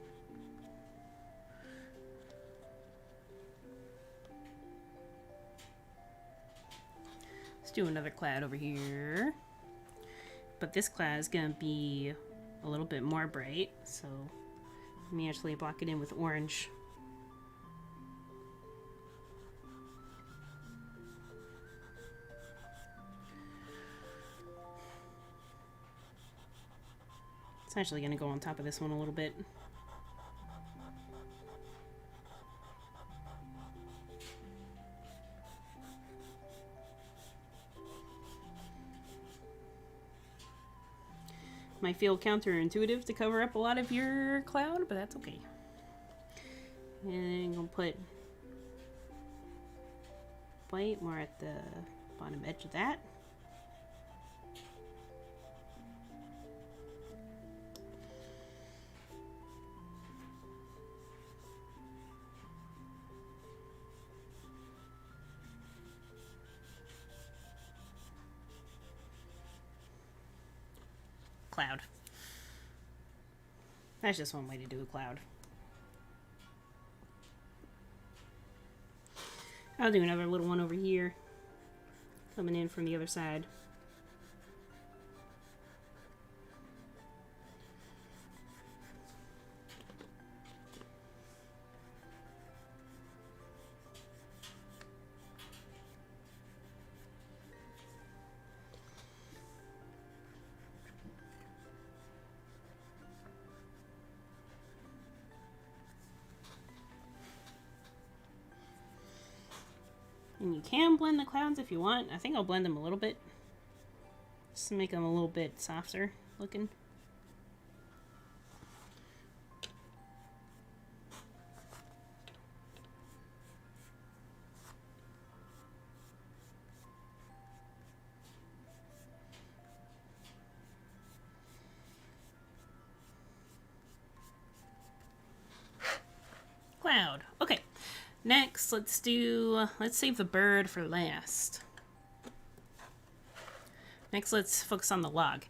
Let's do another cloud over here. But this cloud is going to be a little bit more bright, so Let me actually block it in with orange. It's actually going to go on top of this one a little bit. Might feel counterintuitive to cover up a lot of your cloud, but that's okay. And I'm going to put white more at the bottom edge of that. Cloud. That's just one way to do a cloud. I'll do another little one over here, coming in from the other side. And you can blend the clouds if you want. I think I'll blend them a little bit, just to make them a little bit softer looking. Cloud. Okay. Next, let's save the bird for last. Next, let's focus on the log.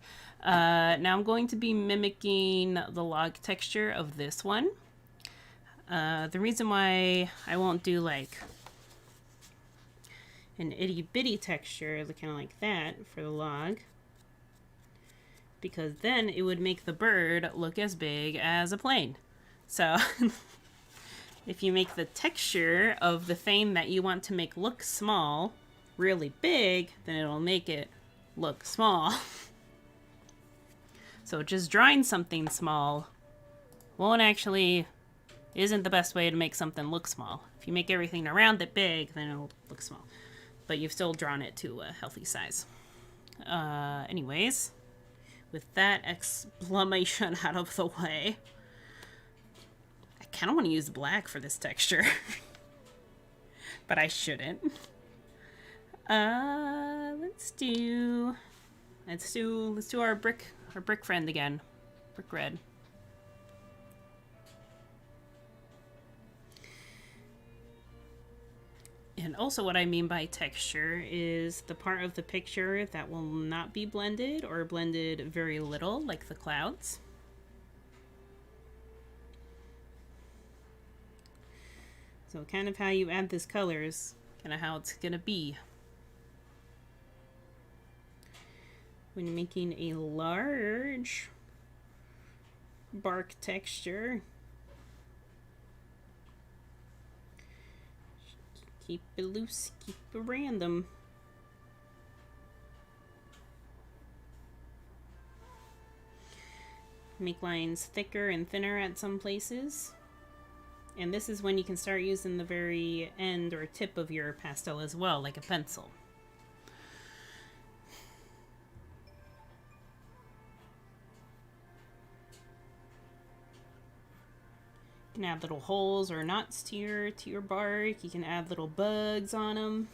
Now I'm going to be mimicking the log texture of this one. The reason why I won't do like an itty bitty texture, kind of like that for the log, because then it would make the bird look as big as a plane. So if you make the texture of the thing that you want to make look small really big, then it'll make it look small. So just drawing something small isn't the best way to make something look small. If you make everything around it big, then it'll look small. But you've still drawn it to a healthy size. Anyways, with that explanation out of the way, I kind of want to use black for this texture, but I shouldn't. Let's do our brick friend again, brick red. And also what I mean by texture is the part of the picture that will not be blended or blended very little, like the clouds. So kind of how you add this color is kind of how it's gonna be when you're making a large bark texture. Keep it loose, keep it random. Make lines thicker and thinner at some places. And this is when you can start using the very end or tip of your pastel as well, like a pencil. You can add little holes or knots to your bark. You can add little bugs on them.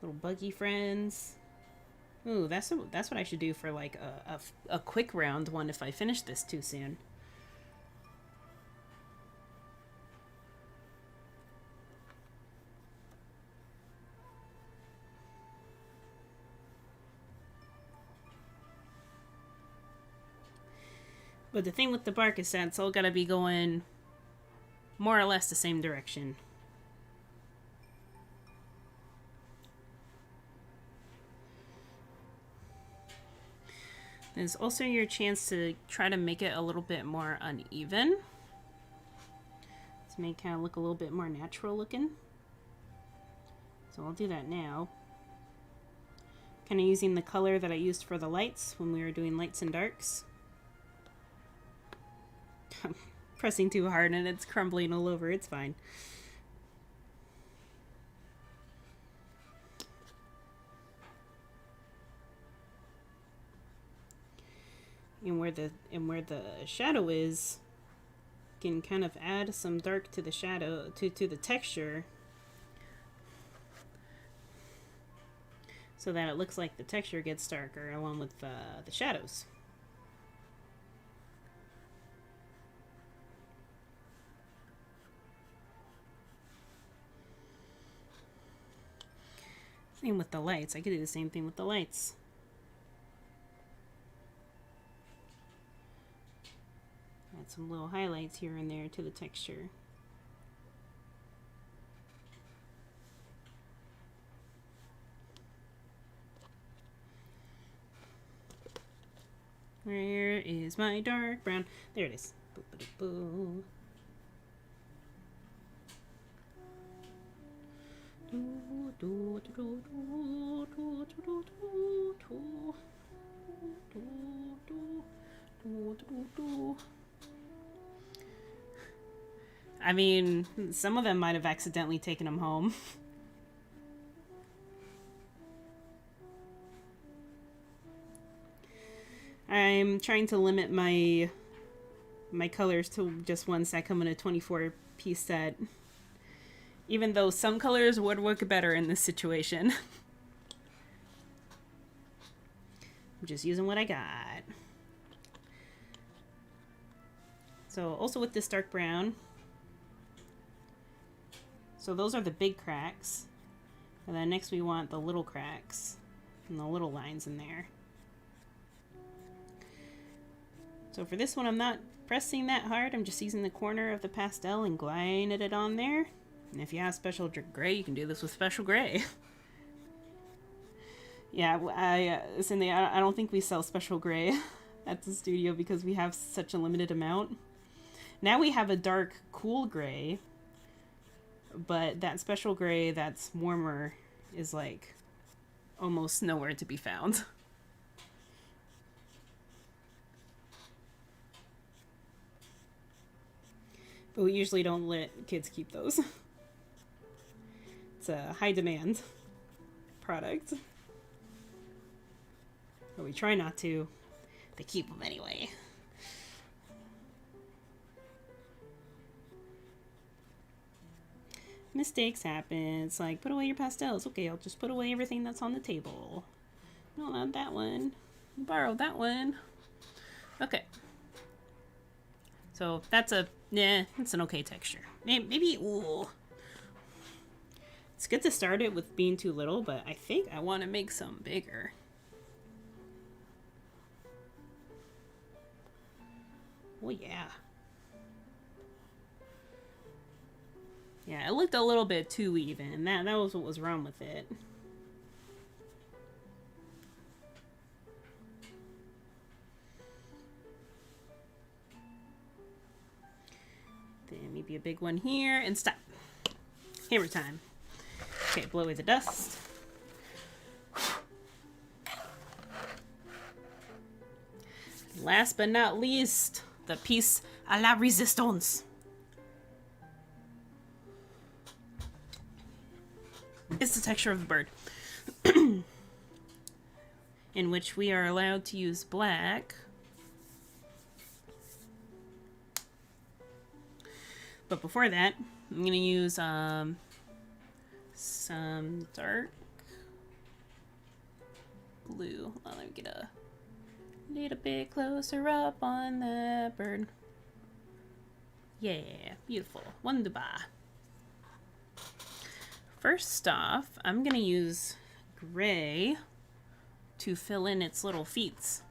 Little buggy friends. Ooh, that's what I should do for like a quick round one if I finish this too soon. But the thing with the bark is that it's all gotta be going more or less the same direction. There's also your chance to try to make it a little bit more uneven. To make it kind of look a little bit more natural looking. So I'll do that now. Kind of using the color that I used for the lights when we were doing lights and darks. I'm pressing too hard and it's crumbling all over. It's fine. And where the shadow is, you can kind of add some dark to the shadow, to the texture, so that it looks like the texture gets darker along with the shadows. Same with the lights. I could do the same thing with the lights. Add some little highlights here and there to the texture. Where is my dark brown? There it is. Boo. I mean, some of them might have accidentally taken them home. I'm trying to limit my colors to just ones that come in a 24-piece set. Even though some colors would work better in this situation. I'm just using what I got. So also with this dark brown. So those are the big cracks. And then next we want the little cracks and the little lines in there. So for this one, I'm not pressing that hard. I'm just using the corner of the pastel and gliding it on there. And if you have special gray, you can do this with special gray. Yeah, Cindy, I don't think we sell special gray at the studio because we have such a limited amount. Now we have a dark, cool gray, but that special gray that's warmer is like almost nowhere to be found. But we usually don't let kids keep those. It's a high demand product. But we try not to. They keep them anyway. Mistakes happen. It's like, put away your pastels. Okay, I'll just put away everything that's on the table. No, not that one. I borrowed that one. Okay. So that's it's an okay texture. Maybe, ooh. It's good to start it with being too little, but I think I want to make some bigger. Oh yeah. Yeah, it looked a little bit too even. That was what was wrong with it. Then maybe a big one here and stop. Hammer time. Okay, blow away the dust. Last but not least, the piece à la résistance. It's the texture of the bird. In which we are allowed to use black. But before that, I'm going to use some dark blue. Let me get a little bit closer up on that bird. Yeah, beautiful. Wunderbar. First off, I'm going to use gray to fill in its little feet.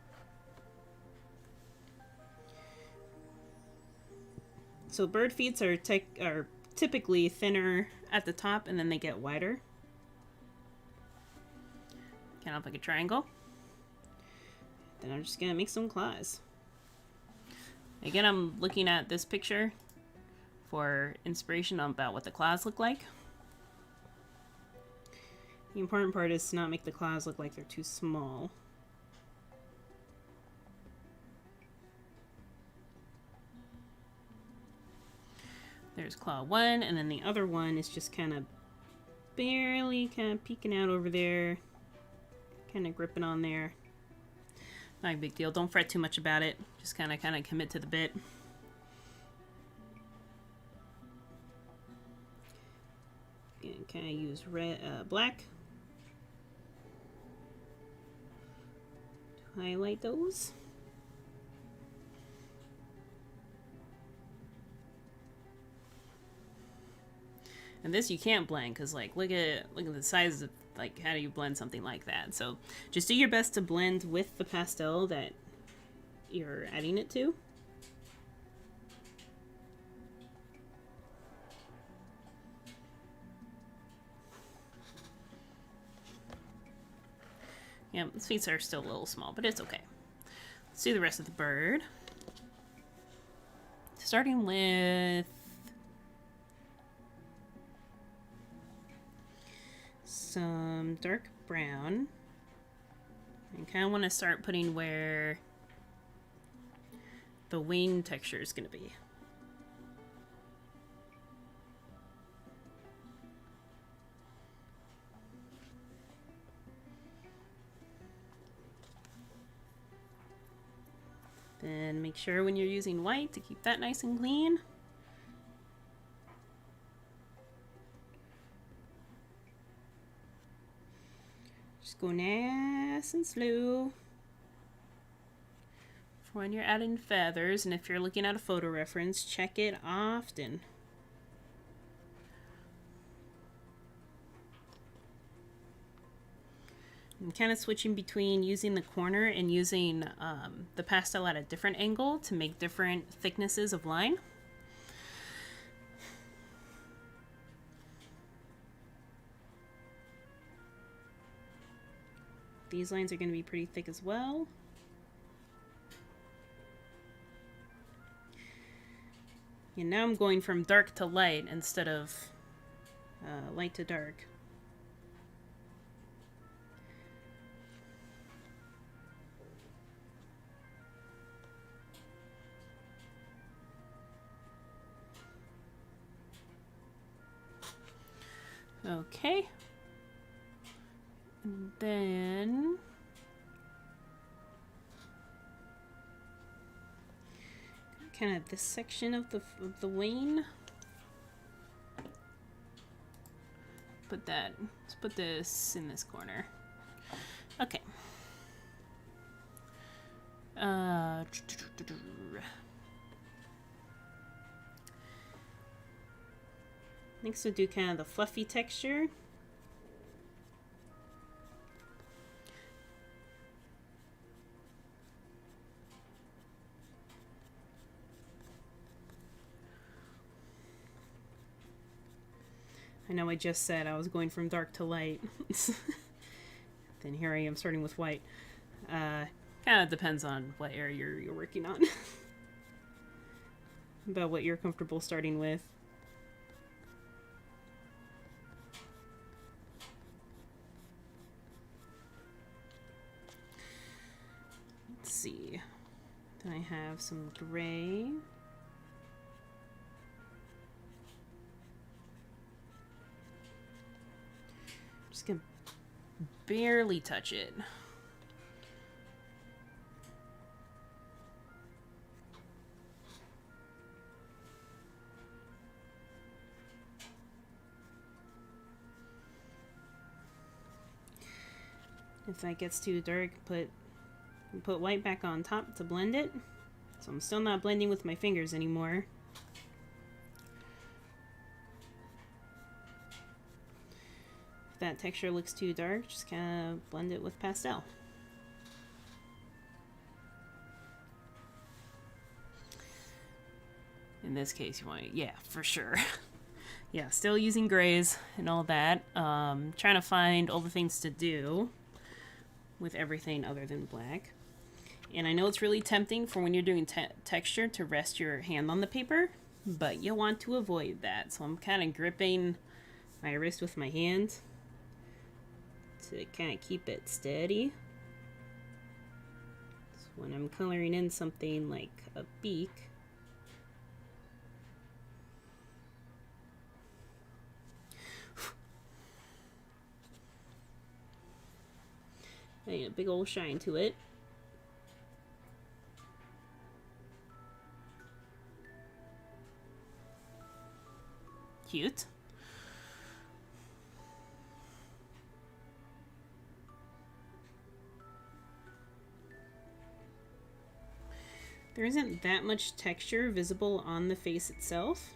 So bird feet are typically thinner at the top and then they get wider. Kind of like a triangle. Then I'm just gonna make some claws. Again, I'm looking at this picture for inspiration about what the claws look like. The important part is to not make the claws look like they're too small. There's claw one, and then the other one is just kind of barely peeking out over there, kind of gripping on there. Not a big deal. Don't fret too much about it. Just kind of commit to the bit. And kind of use black to highlight those. And this you can't blend because, like, look at the size of, like, how do you blend something like that? So just do your best to blend with the pastel that you're adding it to. Yeah, the feet are still a little small, but it's okay. Let's do the rest of the bird. Starting with some dark brown. I kind of want to start putting where the wing texture is going to be. Then make sure when you're using white to keep that nice and clean. Just go nice and slow for when you're adding feathers, and if you're looking at a photo reference, check it often. I'm kind of switching between using the corner and using the pastel at a different angle to make different thicknesses of line. These lines are going to be pretty thick as well. And now I'm going from dark to light instead of light to dark. Okay. And then kind of this section of the wing. Let's put this in this corner. Okay. Next we'll do kind of the fluffy texture. I know I just said I was going from dark to light. Then here I am starting with white. Kind of depends on what area you're working on. About what you're comfortable starting with. Let's see. Then I have some gray. Just gonna barely touch it. If that gets too dark, put white back on top to blend it. So I'm still not blending with my fingers anymore. If that texture looks too dark, just kind of blend it with pastel. In this case, you want, yeah, for sure. Yeah, still using grays and all that. Trying to find all the things to do with everything other than black. And I know it's really tempting for when you're doing texture to rest your hand on the paper, but you want to avoid that. So I'm kind of gripping my wrist with my hand to kind of keep it steady. So when I'm coloring in something like a beak, I need a big old shine to it. Cute. There isn't that much texture visible on the face itself,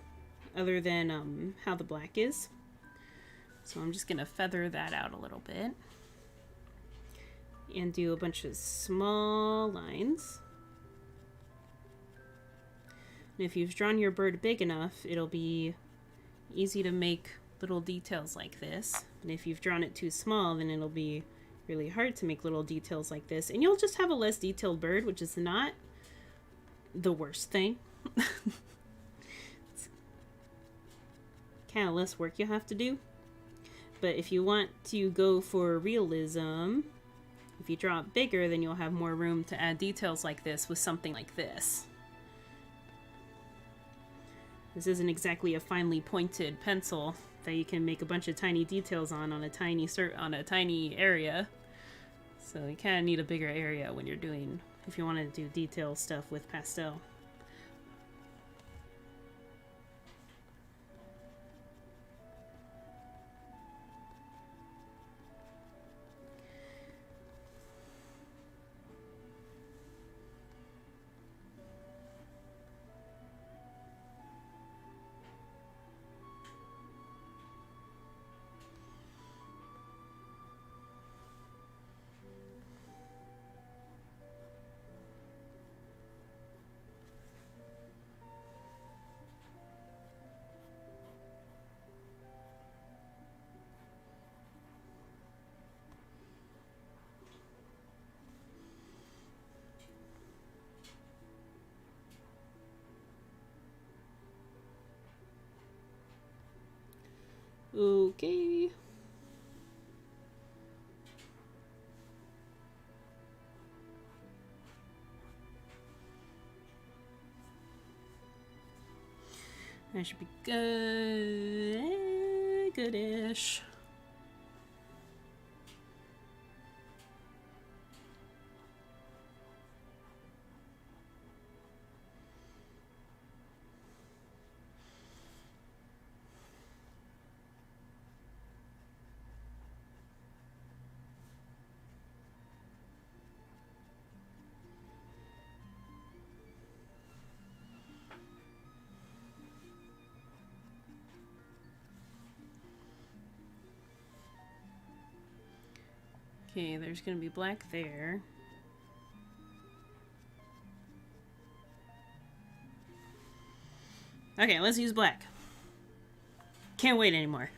other than how the black is. So I'm just going to feather that out a little bit. And do a bunch of small lines. And if you've drawn your bird big enough, it'll be easy to make little details like this. And if you've drawn it too small, then it'll be really hard to make little details like this. And you'll just have a less detailed bird, which is not the worst thing. It's kind of less work you have to do. But if you want to go for realism, if you draw it bigger, then you'll have more room to add details like this with something like this. This isn't exactly a finely pointed pencil that you can make a bunch of tiny details on a tiny area. So you kind of need a bigger area when you're doing, if you want to do detail stuff with pastel. Okay. That should be good. Goodish. Okay, there's gonna be black there. Okay, let's use black. Can't wait anymore.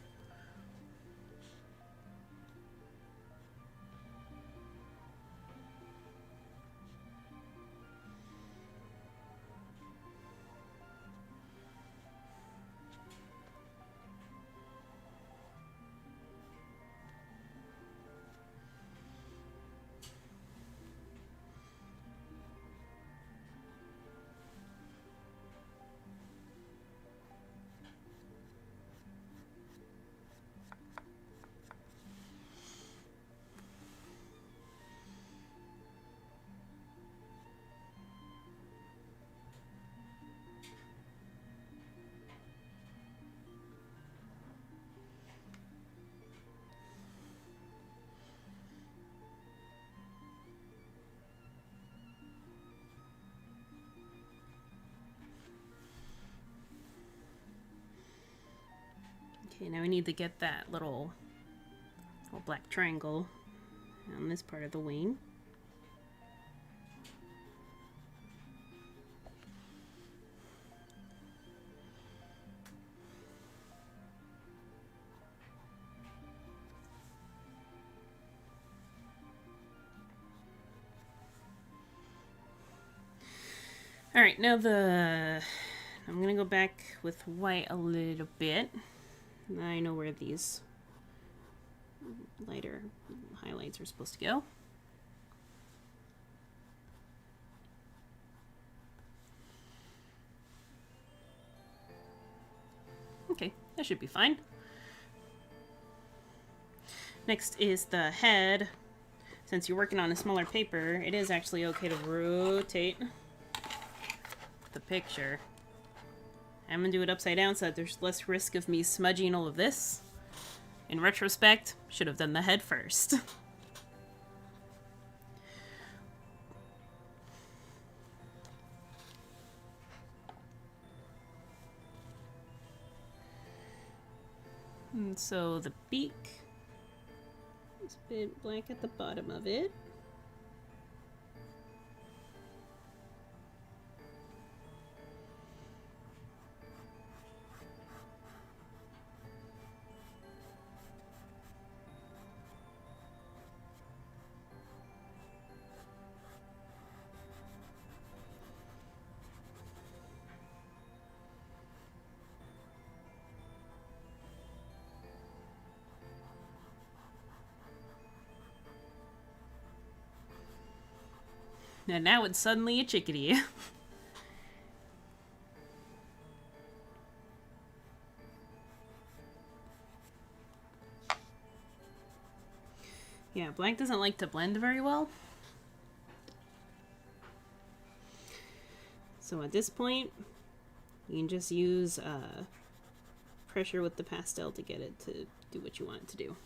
Okay, now we need to get that little black triangle on this part of the wing. All right, now I'm gonna go back with white a little bit. I know where these lighter highlights are supposed to go. Okay, that should be fine. Next is the head. Since you're working on a smaller paper, it is actually okay to rotate the picture. I'm gonna do it upside down so that there's less risk of me smudging all of this. In retrospect, should have done the head first. And so the beak is a bit black at the bottom of it. And now it's suddenly a chickadee. Yeah, black doesn't like to blend very well. So at this point, you can just use pressure with the pastel to get it to do what you want it to do.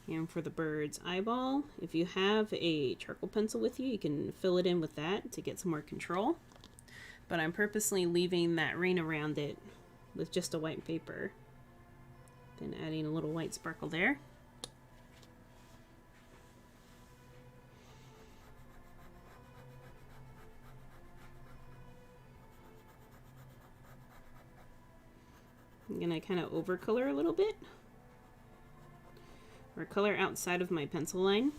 And for the bird's eyeball, if you have a charcoal pencil with you, you can fill it in with that to get some more control. But I'm purposely leaving that ring around it with just a white paper. Then adding a little white sparkle there. I'm gonna kind of overcolor a little bit. Or color outside of my pencil line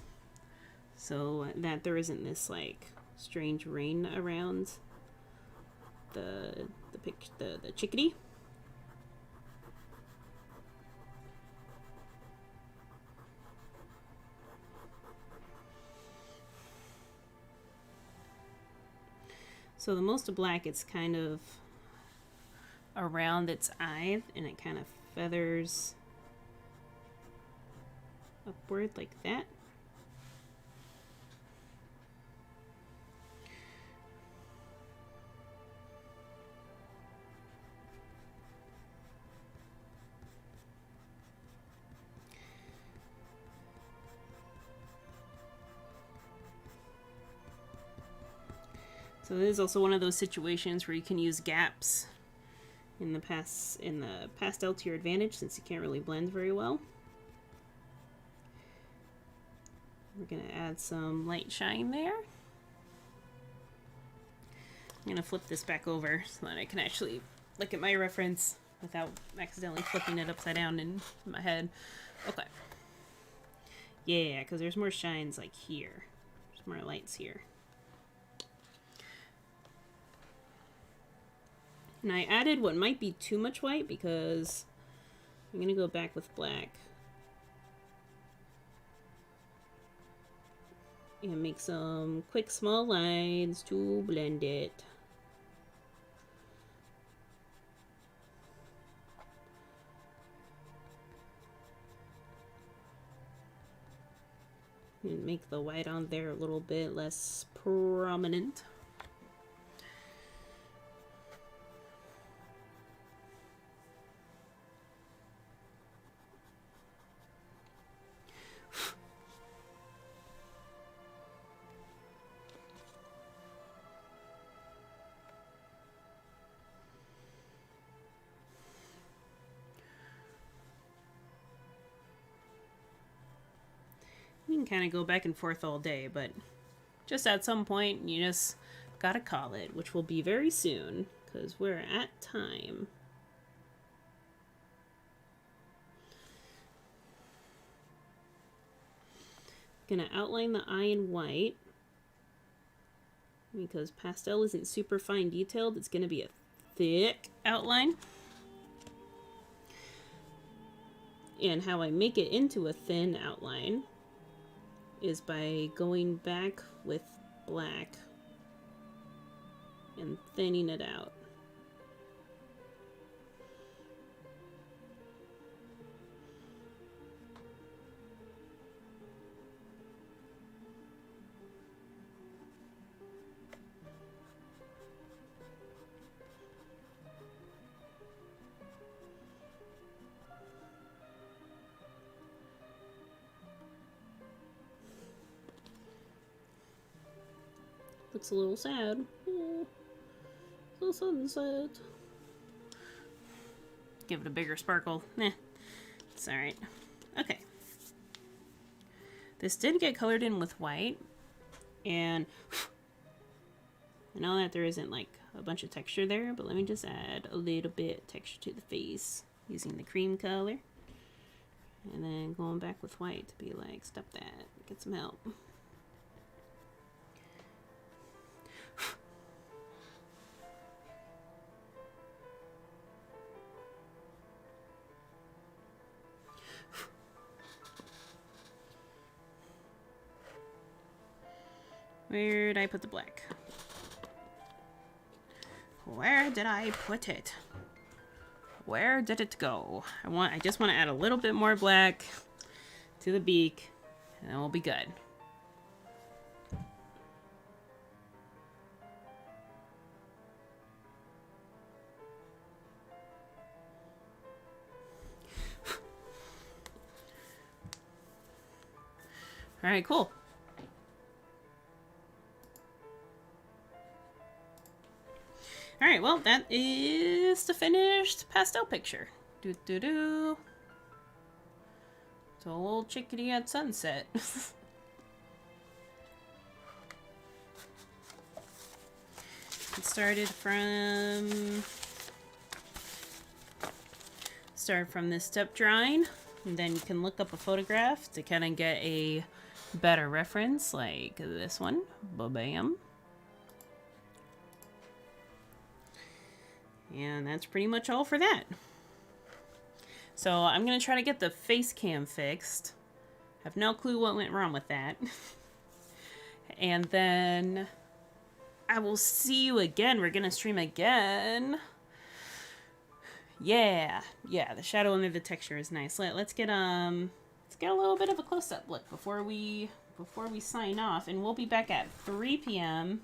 so that there isn't this like strange rain around the chickadee. So the most black, it's kind of around its eye and it kind of feathers upward like that. So this is also one of those situations where you can use gaps in the pastel to your advantage since you can't really blend very well. We're going to add some light shine there. I'm going to flip this back over so that I can actually look at my reference without accidentally flipping it upside down in my head. Okay. Yeah, because there's more shines like here. There's more lights here. And I added what might be too much white because I'm going to go back with black. And make some quick small lines to blend it. And make the white on there a little bit less prominent. You can kind of go back and forth all day, but just at some point, you just gotta call it, which will be very soon, because we're at time. Gonna outline the eye in white. because Pastel isn't super fine detailed. It's going to be a thick outline. And how I make it into a thin outline is by going back with black and thinning it out. Looks a little sad. Oh, so sad and sad. Give it a bigger sparkle. It's alright. Okay. This did get colored in with white, and I know that there isn't like a bunch of texture there, but let me just add a little bit of texture to the face using the cream color. And then going back with white to be like, stop that, get some help. Where did I put the black? Where did I put it? Where did it go? I just want to add a little bit more black to the beak, and then we'll be good. All right, cool. Alright, well, that is the finished pastel picture. Doo-doo-doo. It's a little chickadee at sunset. It started from this step drawing, and then you can look up a photograph to kind of get a better reference, like this one. Ba-bam. And that's pretty much all for that. So I'm going to try to get the face cam fixed. Have no clue what went wrong with that. And then I will see you again. We're going to stream again. Yeah, the shadow under the texture is nice. Let's get a little bit of a close-up look before we sign off, and we'll be back at 3 p.m.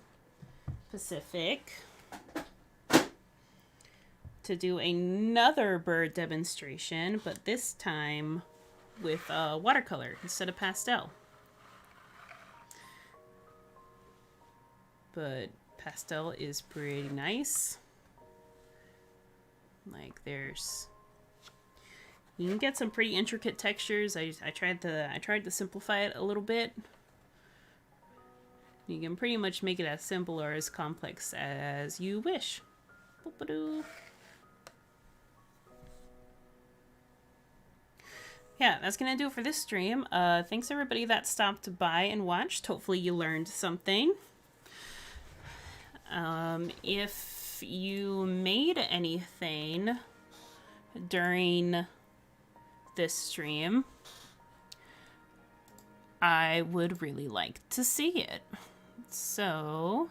Pacific to do another bird demonstration, but this time with watercolor instead of pastel. But pastel is pretty nice. Like you can get some pretty intricate textures. I tried to simplify it a little bit. You can pretty much make it as simple or as complex as you wish. Boop-a-doo. Yeah, that's gonna do it for this stream. Thanks everybody that stopped by and watched. Hopefully you learned something. If you made anything during this stream, I would really like to see it. So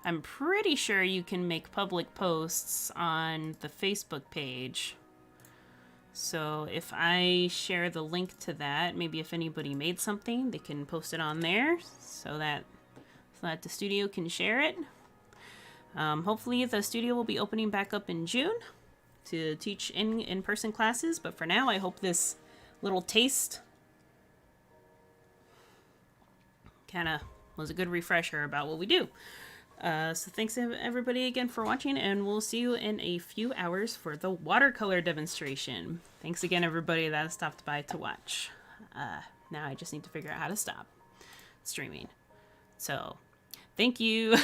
I'm pretty sure you can make public posts on the Facebook page. So if I share the link to that, maybe if anybody made something, they can post it on there so that the studio can share it. Hopefully the studio will be opening back up in June to teach in-person classes. But for now, I hope this little taste kind of was a good refresher about what we do. So thanks everybody again for watching, and we'll see you in a few hours for the watercolor demonstration. Thanks again everybody that stopped by to watch. Now I just need to figure out how to stop streaming. So, thank you.